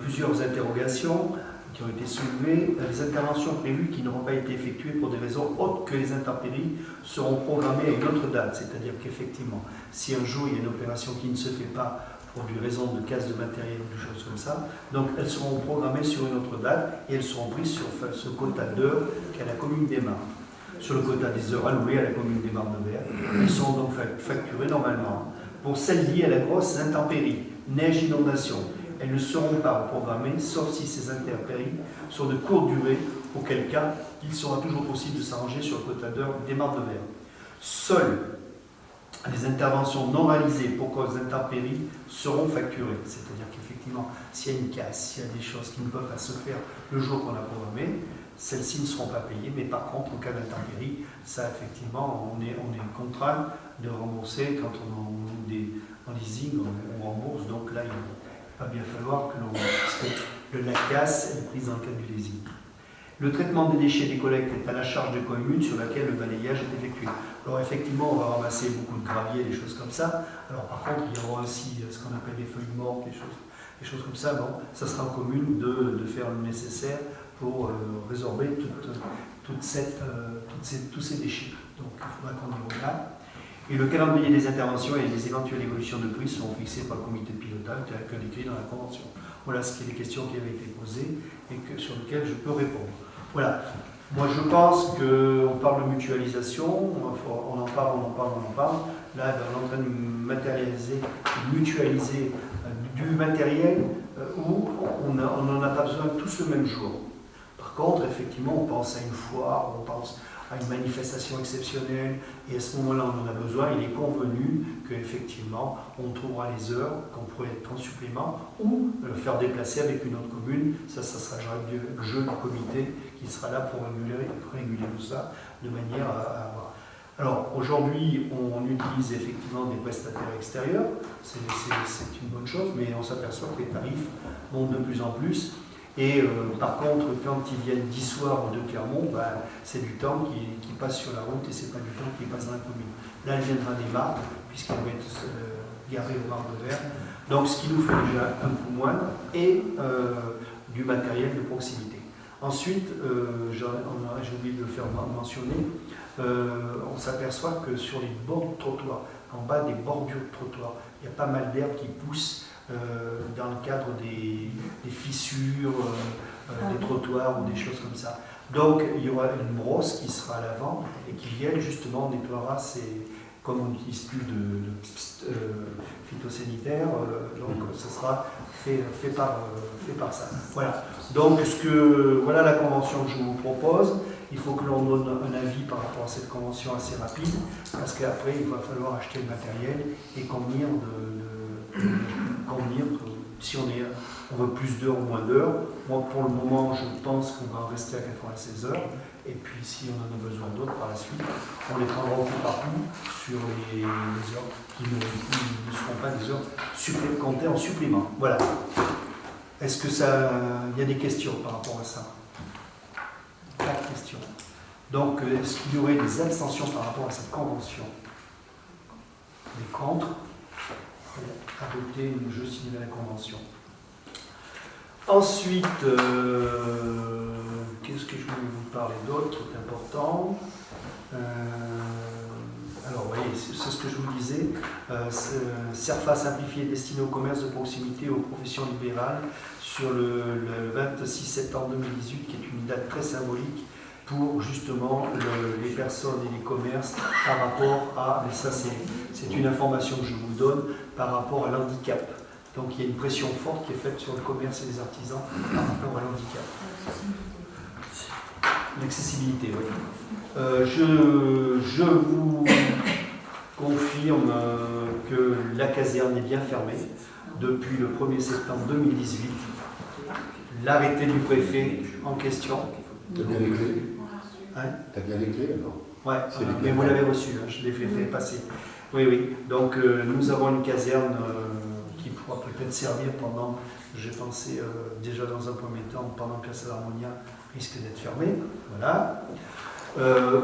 Plusieurs interrogations qui ont été soulevées. Les interventions prévues qui n'auront pas été effectuées pour des raisons autres que les intempéries seront programmées à une autre date. C'est-à-dire qu'effectivement, si un jour il y a une opération qui ne se fait pas pour des raisons de casse de matériel ou des choses comme ça, donc elles seront programmées sur une autre date et elles seront prises sur ce quota d'heures qu'a la commune des Marnes. Sur le quota des heures allouées à la commune des Marnes-de-Vert, elles seront donc facturées normalement. Pour celles liées à la grosse intempérie, neige, inondation, elles ne seront pas programmées, sauf si ces intempéries sont de courte durée, auquel cas il sera toujours possible de s'arranger sur le quota d'heures des Marnes-de-Vert. Seules les interventions non réalisées pour cause d'intempéries seront facturées. C'est-à-dire qu'effectivement, s'il y a une casse, s'il y a des choses qui ne peuvent pas se faire le jour qu'on a programmé, celles-ci ne seront pas payées, mais par contre, en cas d'intempérie, ça effectivement, on est contraint de rembourser quand on en leasing, on rembourse, donc là, il va bien falloir que la casse est prise dans le cadre du leasing. Le traitement des déchets des collectes est à la charge de commune sur laquelle le balayage est effectué. Alors effectivement, on va ramasser beaucoup de gravier, des choses comme ça. Alors par contre, il y aura aussi ce qu'on appelle des feuilles mortes, des choses comme ça. Bon, ça sera aux communes de faire le nécessaire pour résorber tous ces déchets. Donc il faudra qu'on y regarde. Et le calendrier des interventions et les éventuelles évolutions de prix seront fixés par le comité de pilotage tel que décrit dans la convention. Voilà ce qui est les questions qui avaient été posées et sur lesquelles je peux répondre. Voilà. Moi je pense qu'on parle de mutualisation, on en parle. Là, on est en train de matérialiser, de mutualiser du matériel où on n'en a pas besoin tous le même jour. Par contre, effectivement, on pense à une foire, on pense à une manifestation exceptionnelle, et à ce moment-là, on en a besoin. Il est convenu qu'effectivement, on trouvera les heures qu'on pourrait être en supplément ou faire déplacer avec une autre commune. Ça sera le jeu du comité qui sera là pour réguler tout ça de manière à avoir. Alors, aujourd'hui, on utilise effectivement des prestataires extérieurs. C'est une bonne chose, mais on s'aperçoit que les tarifs montent de plus en plus. Et par contre, quand ils viennent d'Issoire ou de Clermont, c'est du temps qui passe sur la route et c'est pas du temps qui passe dans la commune. Là, elle viendra des Marnes, puisqu'elle va être garée au Marnes-de-Vert. Donc, ce qui nous fait déjà un coup moindre et du matériel de proximité. Ensuite, j'ai oublié de le faire mentionner, on s'aperçoit que sur les bords de trottoir, en bas des bordures de trottoir, il y a pas mal d'herbes qui poussent dans le cadre des fissures des trottoirs ou des choses comme ça. Donc il y aura une brosse qui sera à l'avant et qui vienne justement nettoiera ces, comme on n'utilise plus de phytosanitaire, donc ce sera fait par ça. Voilà. Donc voilà la convention que je vous propose. Il faut que l'on donne un avis par rapport à cette convention assez rapide, parce qu'après il va falloir acheter le matériel et convenir si on veut plus d'heures ou moins d'heures. Moi pour le moment je pense qu'on va en rester à 96 heures. Et puis si on en a besoin d'autres par la suite, on les prendra au coup par coup sur les heures qui ne seront pas des heures comptées en supplément. Voilà. Est-ce que il y a des questions par rapport à ça? Pas de questions. Donc, est-ce qu'il y aurait des abstentions par rapport à cette convention? Des contre? Adopter, je signe la convention. Ensuite, qu'est-ce que je voulais vous parler d'autre qui est important? Alors, vous voyez, c'est ce que je vous disais. CERFA simplifié destiné au commerce de proximité et aux professions libérales sur le 26 septembre 2018, qui est une date très symbolique pour justement les personnes et les commerces par rapport à, mais ça c'est une information que je vous donne, par rapport à l'handicap. Donc il y a une pression forte qui est faite sur le commerce et les artisans par rapport à l'handicap. L'accessibilité, oui. Je vous confirme que la caserne est bien fermée depuis le 1er septembre 2018. L'arrêté du préfet en question. T'as bien les clés? Hein? T'as bien les clés alors? Ouais, mais vous l'avez reçu, hein, je l'ai fait passer. Oui, oui. Donc nous avons une caserne qui pourra peut-être servir pendant, j'ai pensé déjà dans un premier temps, pendant que la salle Harmonia risque d'être fermée. Voilà.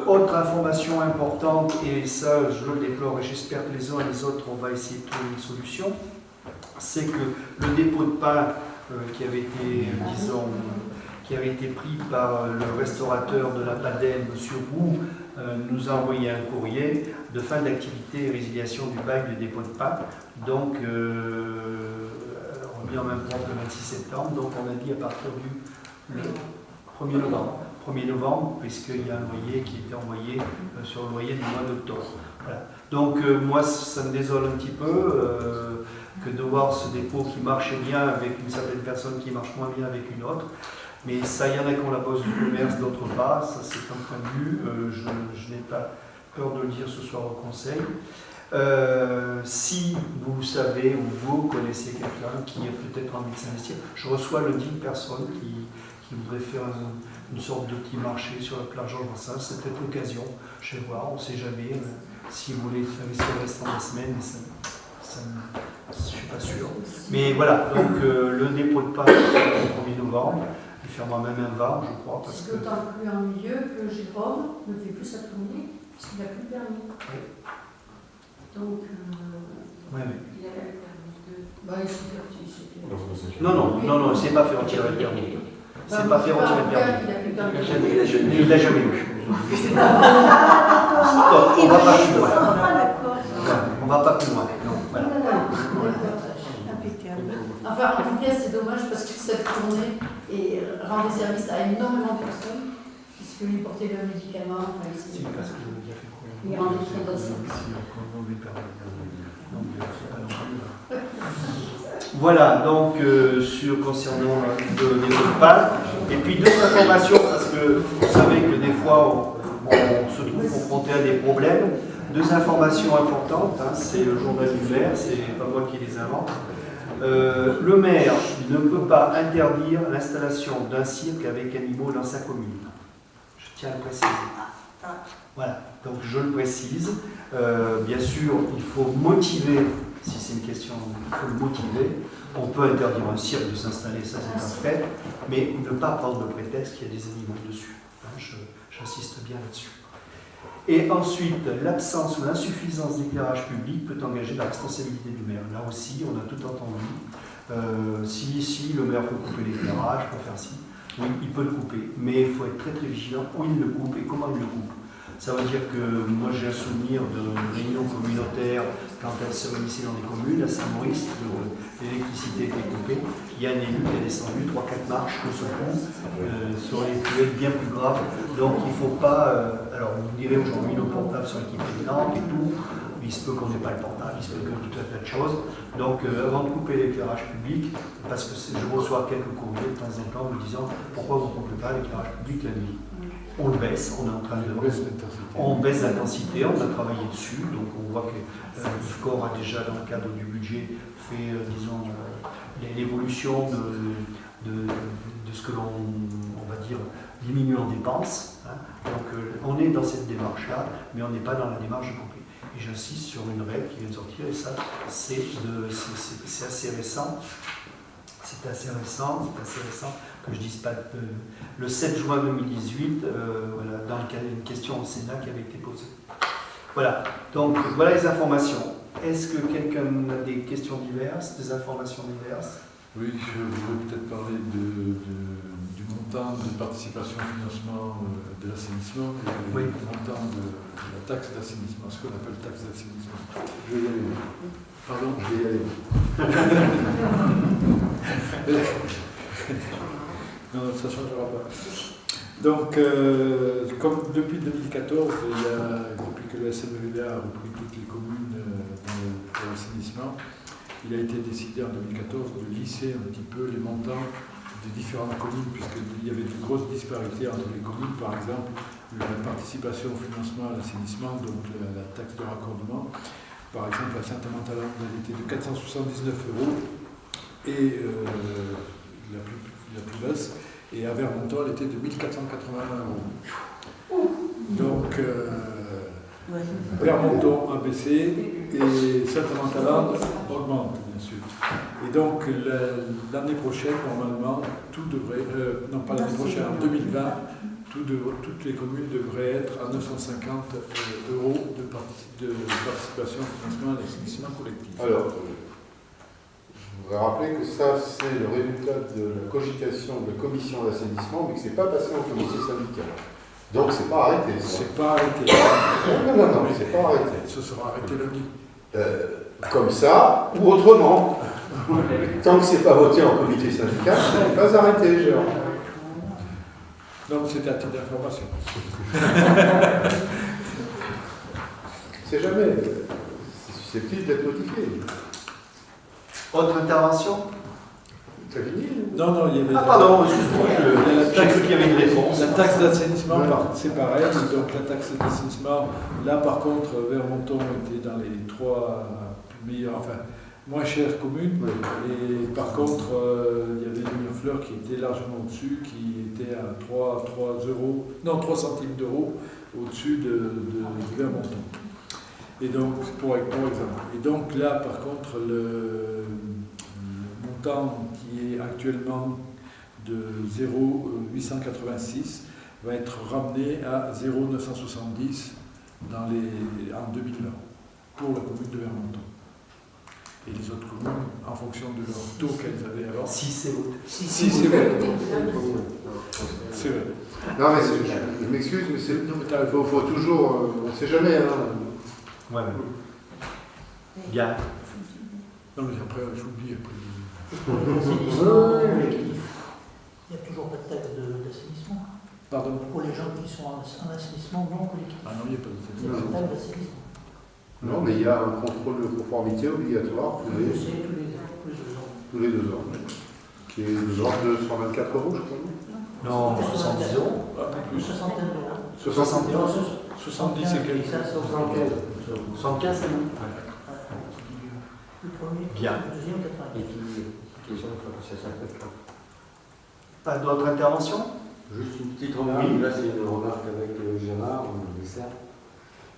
Autre information importante, et ça je le déplore et j'espère que les uns et les autres on va essayer de trouver une solution, c'est que le dépôt de pain qui avait été, disons, qui avait été pris par le restaurateur de la Padelle, M. Roux, nous a envoyé un courrier de fin d'activité et résiliation du bail du dépôt de pain. Donc, remis en même temps le 26 septembre. Donc, on a dit à partir du 1er novembre. 1er novembre, puisqu'il y a un loyer qui était envoyé sur le loyer du mois d'octobre. Voilà. Donc, moi, ça me désole un petit peu que de voir ce dépôt qui marchait bien avec une certaine personne qui marche moins bien avec une autre. Mais ça, il y en a qui ont la pose du commerce, d'autres pas. Ça, c'est un point de vue. Je n'ai pas peur de le dire ce soir au conseil. Si vous savez ou vous connaissez quelqu'un qui a peut-être envie de s'investir, je reçois le 10 personnes qui voudraient faire une sorte de petit marché sur la plage Georges Brassens. C'est peut-être l'occasion. Je vais voir, on ne sait jamais. Si vous voulez investir le restant des semaines, je ne suis pas sûr. Mais voilà, donc le dépôt de pain le 1er novembre. Il fermera même un VAR, je crois. C'est d'autant plus ennuyeux que Jérôme ne fait plus sa tournée, puisqu'il n'a plus le permis. Oui. Donc, oui. Il a le permis de... Bah, il s'est perdu. Non, c'est pas fait retirer le permis. C'est pas fait retirer le permis. Il l'a jamais eu. On va pas plus loin. On va pas plus loin. Voilà. Enfin, en tout cas, c'est dommage parce que cette tournée rend des services à énormément de personnes, puisqu'ils portaient leurs médicaments. Enfin, c'est parce que j'ai fait problème. Il rendait très bonne service. Voilà, donc concernant le dépôt de pain. Et puis d'autres informations, parce que vous savez que des fois on se trouve confronté à des problèmes. Deux informations importantes, hein, c'est le journal du maire, c'est pas moi qui les invente. Le maire ne peut pas interdire l'installation d'un cirque avec animaux dans sa commune. Je tiens à le préciser. Voilà, donc je le précise. Bien sûr, il faut motiver, si c'est une question, il faut le motiver. On peut interdire un cirque de s'installer, ça c'est un fait, mais ne pas prendre le prétexte qu'il y a des animaux dessus. Hein, j'insiste bien là-dessus. Et ensuite, l'absence ou l'insuffisance d'éclairage public peut engager la responsabilité du maire. Là aussi, on a tout entendu. Si le maire peut couper l'éclairage, peut faire ci. Oui, il peut le couper, mais il faut être très très vigilant où il le coupe et comment il le coupe. Ça veut dire que moi j'ai un souvenir de réunions communautaires quand elles se réunissaient dans les communes, à Saint-Maurice, l'électricité était coupée. Il y a un élu qui est descendu 3-4 marches de ce coup, sur les cruels bien plus graves. Donc il ne faut pas. Alors vous me direz aujourd'hui nos portables sont équipés de lampes et tout. Il se peut qu'on n'ait pas le portable, il se peut que tout un tas de choses. Donc avant de couper l'éclairage public, parce que je reçois quelques courriers de temps en temps me disant pourquoi vous ne coupez pas l'éclairage public la nuit. On le baisse, on est en train de on baisse l'intensité, on a travaillé dessus, donc on voit que l'IFCOR a déjà dans le cadre du budget fait disons l'évolution de ce que l'on va dire diminue en dépenses. Hein. Donc on est dans cette démarche-là, mais on n'est pas dans la démarche de couper. Et j'insiste sur une règle qui vient de sortir, et ça c'est assez récent. C'est assez récent que je dise pas. Le 7 juin 2018, voilà, dans le cas d'une question au Sénat qui avait été posée. Voilà, donc voilà les informations. Est-ce que quelqu'un a des questions diverses, des informations diverses? Oui, je voudrais peut-être parler du montant de participation au financement de l'assainissement et oui. du montant de la taxe d'assainissement, ce qu'on appelle taxe d'assainissement. Je vais y aller. Pardon? Je vais y aller. Non, ça ne changera pas. Donc, comme depuis 2014, depuis que le SMEVA a repris toutes les communes pour l'assainissement, il a été décidé en 2014 de lisser un petit peu les montants des différentes communes, puisqu'il y avait de grosses disparités entre les communes. Par exemple, la participation au financement à l'assainissement, donc la taxe de raccordement, par exemple à Saint-Amand-Talente, elle était de 479 € et la plus basse, et à Vermonton, elle était de 1481 €. Donc, Vermonton a baissé et Saint-Amand-Talente augmente, bien sûr. Et donc, l'année prochaine, normalement, tout devrait, non pas l'année prochaine, en 2020, toutes les communes devraient être à 950 € de participation au financement à l'assainissement collectif. Alors, je voudrais rappeler que ça, c'est le résultat de la cogitation de la commission d'assainissement, mais que ce n'est pas passé en comité syndical. Donc, c'est pas arrêté. C'est pas arrêté. Non, c'est pas arrêté. Ce sera arrêté lundi. Comme ça, ou autrement. Tant que c'est pas voté en comité syndical, ça n'est pas arrêté, genre. Donc, c'était à titre d'information. C'est jamais. C'est susceptible d'être modifié. Autre intervention? C'est fini? Non, il y avait. Ah, pardon, excuse-moi, j'ai cru qu'il y avait une réponse. La taxe d'assainissement, c'est pareil. Donc, la taxe d'assainissement, là, par contre, Vermonton était dans les 3 meilleures, enfin, moins chères communes. Oui. Et par contre, il y avait Mignonfleur qui était largement au-dessus, qui était à 3 centimes d'euros au-dessus de Vermonton. Et donc, pour exemple. Et donc là, par contre, le montant qui est actuellement de 0,886 va être ramené à 0,970 en 2020 pour la commune de Vermonton. Et les autres communes, en fonction de leur taux qu'elles avaient avant. Si c'est voté. Si c'est vrai. C'est vrai. Non, mais je m'excuse, mais il faut toujours. On ne sait jamais. Hein. Ouais, bien. Non, mais après, j'oublie après. Il n'y a toujours pas de taxe d'assainissement. Pardon? Pour les gens qui sont en assainissement non collectif. Ah non, il n'y a pas de Il n'y a pas de taxe d'assainissement. Non, mais il y a un contrôle de conformité obligatoire tous les 2 ans. Tous les 2 ans. Qui est de l'ordre de 124 € je crois. Non, 70 €. Ah, Une plus. soixantaine d'euros. 70 Non, 70 et quelques. ça, c'est au 75. 75, c'est bon. Le premier, Bien. le deuxième, 80. Pas d'autres interventions? Juste une petite remarque, Oui. là c'est une remarque avec Gérard, on le sert.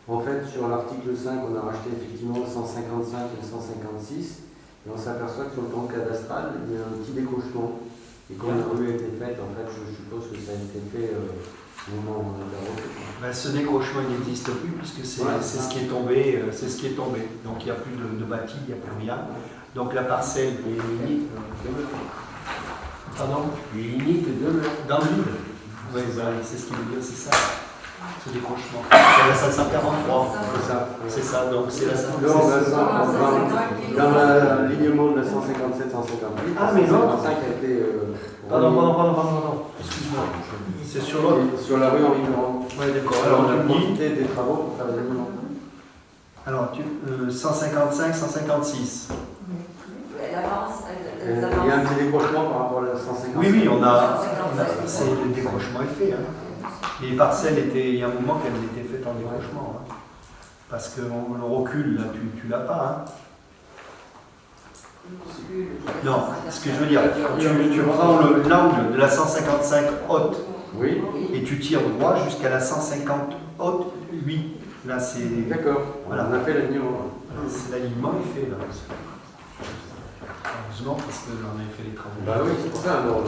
En fait, sur l'article 5, on a racheté effectivement le 155 et le 156, et on s'aperçoit que sur le plan cadastral, il y a un petit décochement. Et quand la rue a été faite, en fait, je suppose que ça a été fait au moment où on a fait. Ben, ce décrochement il n'existe plus puisque c'est ce qui est tombé, Donc il n'y a plus de bâti, il n'y a plus rien. Donc la parcelle est limite. Pardon? Les limites demeurent. Dans le vide. Oui, c'est ce qu'il veut dire, c'est ça. Ce décrochement. C'est la 543. C'est ça, donc c'est la 543. Dans l'alignement de la 157-158, Ah, mais non. 155 a été. Pardon. Excuse-moi. C'est sur l'autre. Sur la rue Henri Durand. Oui, d'accord. Alors Alors, on a tu dis. profité des travaux pour faire l'alignement. Alors, 155, 156. Elle avance, Il y a un petit décrochement par rapport à la 155. Oui, c'est le décrochement est fait. Hein. Les parcelles étaient, il y a un moment qu'elles étaient faites en décrochement. Hein. Parce que le recul, là, tu l'as pas. Hein. Non, ce que je veux dire, tu prends l'angle de la 155 haute Oui. et tu tires droit jusqu'à la 150 haute 8. Là, c'est. D'accord. Voilà. On a fait l'alignement. L'alignement est fait là. Heureusement, parce qu'on avait fait les travaux. Bah oui, c'est pour ça. Alors,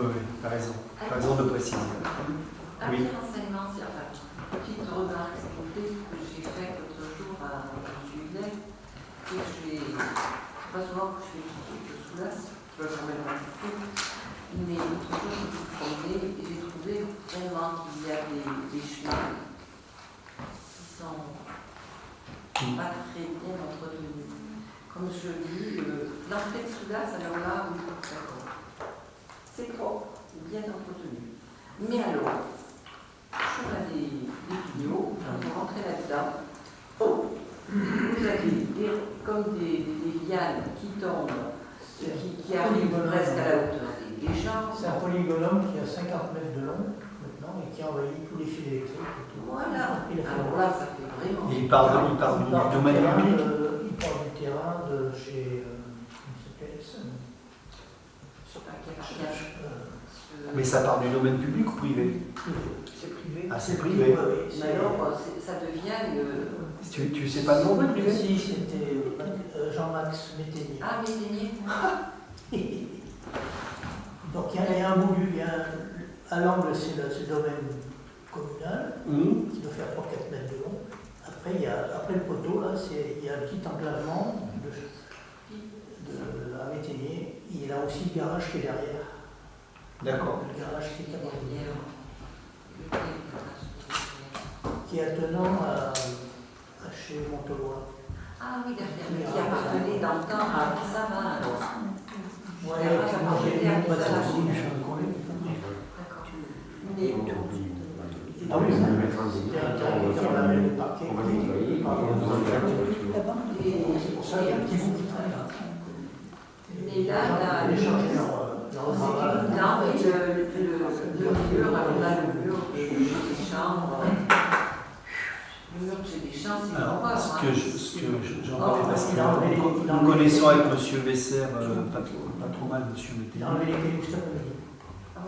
Oui, t'as raison. T'as raison de préciser. Un petit renseignement, c'est enfin, petite remarque, s'il vous plaît, que j'ai fait l'autre jour à Juillet, c'est que c'est pas souvent que je fais de Soulas, je peux jamais le rajouter, mais l'autre jour, je me suis promenée et j'ai trouvé vraiment qu'il y a des chemins qui sont pas très bien entretenus. Comme je dis, l'entrée de Soulas, alors là, oui, d'accord. C'est propre, bien entretenu. Mais alors, on a des vidéos, on rentrait là-dedans. Oh, vous avez comme des lianes qui tombent, qui arrivent presque à la hauteur des gens. C'est un polygonome qui a 50 mètres de long maintenant et qui envahit tous les fils électriques. Et tout. Voilà, Il a fait alors là, ça fait vraiment. Et il part du domaine public. Il part du terrain de chez. Comment s'appelle ça? Je sais pas quel âge. Mais ça part du domaine public ou privé? C'est privé. Ah, c'est privé. Oui, Mais alors, ça devient. Tu sais pas le nom du privé? Si, c'était Jean-Max Métainier. Ah, Métainier. Donc il y a un bout, à l'angle, c'est le domaine communal, qui doit faire 3-4 mètres de long. Après le poteau, là, il y a un petit enclavement à Métainier. Il y a aussi le garage qui est derrière. D'accord. Le garage qui est abandonné. Qui est attenant à chez Montaulois. Ah oui, derrière, qui appartenait dans le temps à ça va alors. Oui, moi j'ai eu pas aussi, je suis un collègue. D'accord. Mais Ah oui, c'était un terrain qui était en amène le parquet. C'est pour ça qu'il y a un petit bout qui traîne. Mais là, les changé leur non, mais le mur, alors là, le mur chez des chambres, le mur chez des chambres, c'est Alors, horreur. ce que j'en parlais parce il a enlevé que nous connaissons avec M. Vesser, pas trop mal, M. Il a Métainier. enlevé les cailloux cet après-midi.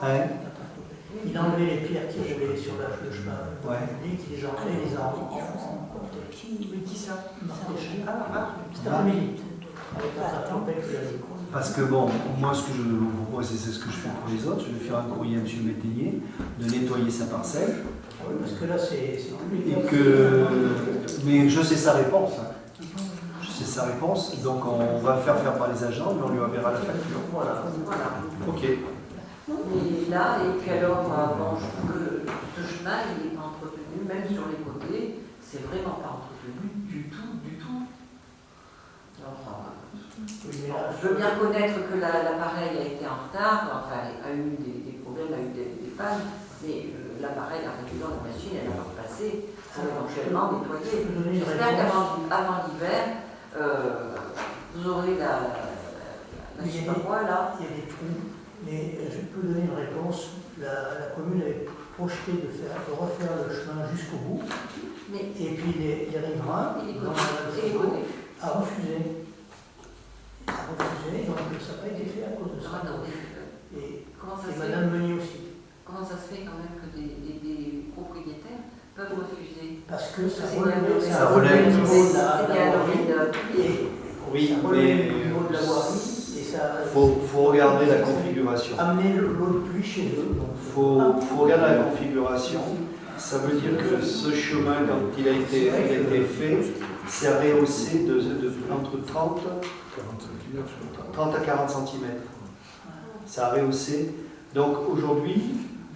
Hein? Il a enlevé les pierres qui roulaient sur le chemin Ouais. public, il les a enlevées, les a emportées. Mais qui ça? Cet après-midi, avec un tracteur qui a dit. Parce que bon, moi ce que je vous propose, c'est ce que je fais pour les autres, je vais faire un courrier à M. Métainier, de nettoyer sa parcelle, Oui, parce que là, c'est public. et que... Mais je sais sa réponse. Hein. Je sais sa réponse, donc on va faire par les agents, mais on lui enverra la facture. Voilà. Ok. Mais là, et puis alors, bon, je trouve que ce chemin, il n'est pas entretenu, même sur les côtés, c'est vraiment pas entretenu du tout, du tout. Alors, je veux bien reconnaître que l'appareil a été en retard, enfin, a eu des problèmes, a eu des pannes, mais l'appareil, la régulant la machine, elle va repasser pour éventuellement nettoyer. J'espère qu'avant l'hiver, vous aurez la je sais pas quoi là. Il y a des trous, mais je peux donner une réponse. La commune avait projeté de refaire le chemin jusqu'au bout, Mais, et puis les riverains a refusé. Donc ça n'a pas été fait à cause de ça. Et Madame Meunier aussi. Comment ça se fait quand même que des propriétaires peuvent refuser? Parce que ça Ça relève relève du niveau de la voirie. Oui, ça relève du niveau de la voirie. Et ça faut regarder la configuration. Amener l'eau de pluie chez eux. Il faut regarder la configuration. Ça veut dire que ce chemin, quand il a été fait, s'est rehaussé entre 30 à 40 cm. ça a rehaussé. Donc aujourd'hui,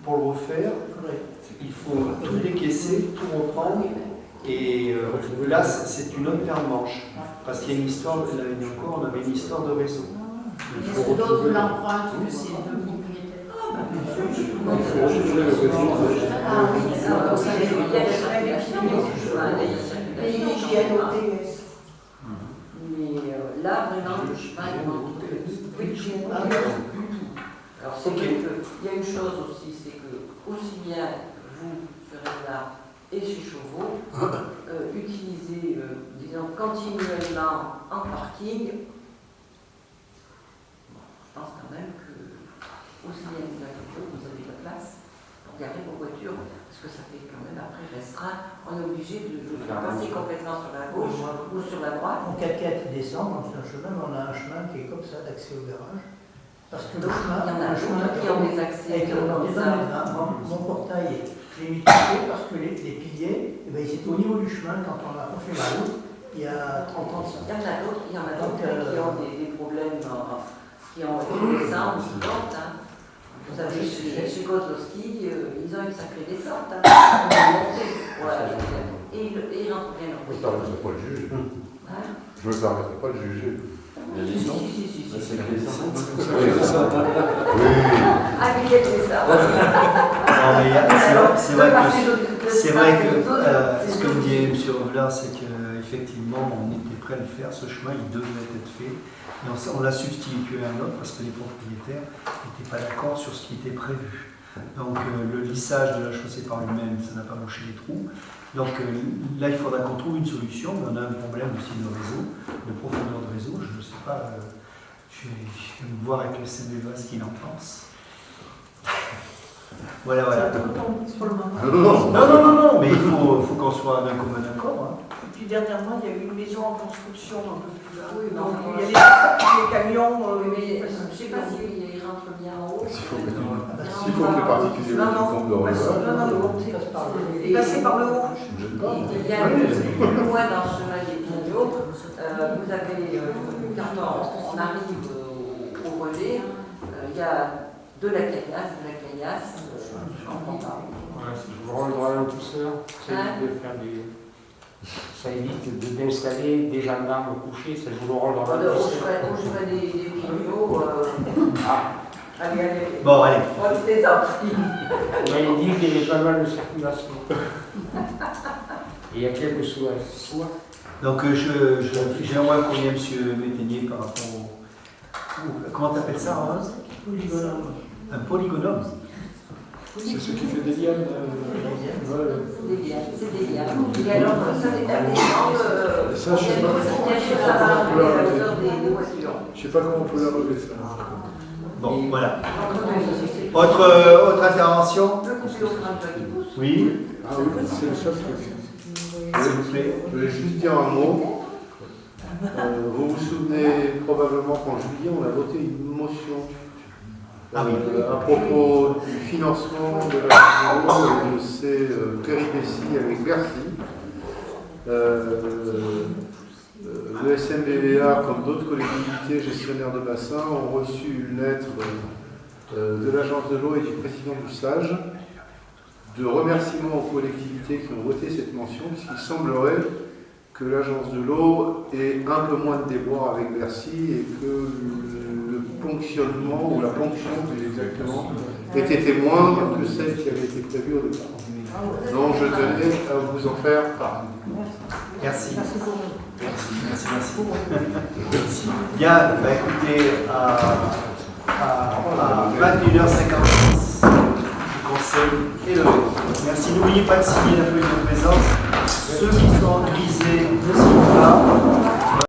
pour le refaire, il faut tout décaisser, tout reprendre. Et là, c'est une autre paire de manches. Parce qu'il y a une histoire, là encore, on avait une histoire de réseau. Est-ce que d'autres l'empruntent de ces deux propriétaires? Ah oui, ça, il y a les hygiènes OTS. Mais là, vraiment, le chemin est manqué. Alors, c'est vrai qu'il y a une chose aussi, c'est que aussi bien vous, sur Réglard, et chez Chauveau, utilisez, disons, continuellement en parking. Je pense quand même que, aussi bien vous avez la place pour garer vos voitures, parce que ça fait quand même après restreint, on est obligé de passer complètement sur la gauche ou sur la droite. En caquette descend, dans un chemin, mais on a un chemin qui est comme ça, d'accès au garage. Parce que le chemin, il y en a qui ont des accès comme ça. Mon portail, j'ai mis touché parce que les piliers, ils étaient au niveau du chemin quand on a refait la route, il y a 30 ans. Il y en a d'autres qui ont des problèmes, qui ont une descente vivante. Vous savez, chez Kozlowski, ils ont une sacrée descente. Et ils rentrent bien leur Je ne me permettrai pas de juger. Je ne me permettrai pas de juger. Si. C'est la descente. Ah, mais quelle descente. C'est vrai que ce que me dit M. Rovelard, c'est qu'effectivement, on était prêt à le faire, ce chemin, il devait être fait. Et on l'a substitué à un autre parce que les propriétaires n'étaient pas d'accord sur ce qui était prévu. Donc le lissage de la chaussée par lui-même, ça n'a pas bouché les trous. Donc là, il faudra qu'on trouve une solution, mais on a un problème aussi de réseau, de profondeur de réseau. Je ne sais pas, je vais me voir avec le CBVA ce qu'il en pense. Voilà. Non, mais il faut qu'on soit d'un commun accord. Et puis dernièrement, il y a eu une maison en construction un peu plus là. Oui, Donc non, il y a les camions. mais je ne sais pas s'ils rentrent bien en haut. S'il faut que les particuliers comptent de Non, il passait par le haut. Il y a plus loin dans ce chemin des Pignons, vous avez, quand on arrive au relais, il y a de la caillasse, je comprends pas. Je rends le droit à douceur, ça évite de faire des. Ça évite d'installer des gendarmes couchés, ça joue le rôle dans la douceur. Au chemin des Pignons, allez. Bon, allez. On les a pris. On m'a dit qu'il y avait pas mal de circulation. Et il y a quelques soins. Donc j'ai un moyen courrier à M. Métainier par rapport au. Comment t'appelles ça, Rose? Polygonome. Un polygonome. C'est ce qui fait des lianes. C'est des liens. Et alors, ça c'est intéressant. Ça, je sais pas je sais pas comment on peut la relever ça. Bon, voilà. Autre intervention? Le couper au crâne qui pousse. Oui, Ah oui, c'est le seul truc. s'il vous plaît. Je voulais juste dire un mot. Vous vous souvenez probablement qu'en juillet, on a voté une motion Ah oui. à propos du financement de la et de ses péripéties avec Bercy. Le SMBVA, comme d'autres collectivités gestionnaires de bassins, ont reçu une lettre de l'Agence de l'eau et du président du SAGE de remerciement aux collectivités qui ont voté cette mention, puisqu'il semblerait que l'Agence de l'eau ait un peu moins de déboires avec Bercy et que le ponctionnement, ou la ponction plus exactement, ait été moindre que celle qui avait été prévue au départ. Donc je tenais à vous en faire part. Merci. Merci. Bien, bah écoutez, à 21h56, le conseil est levé. Merci, n'oubliez pas de signer la feuille de présence. Ceux qui sont grisés ne signent pas.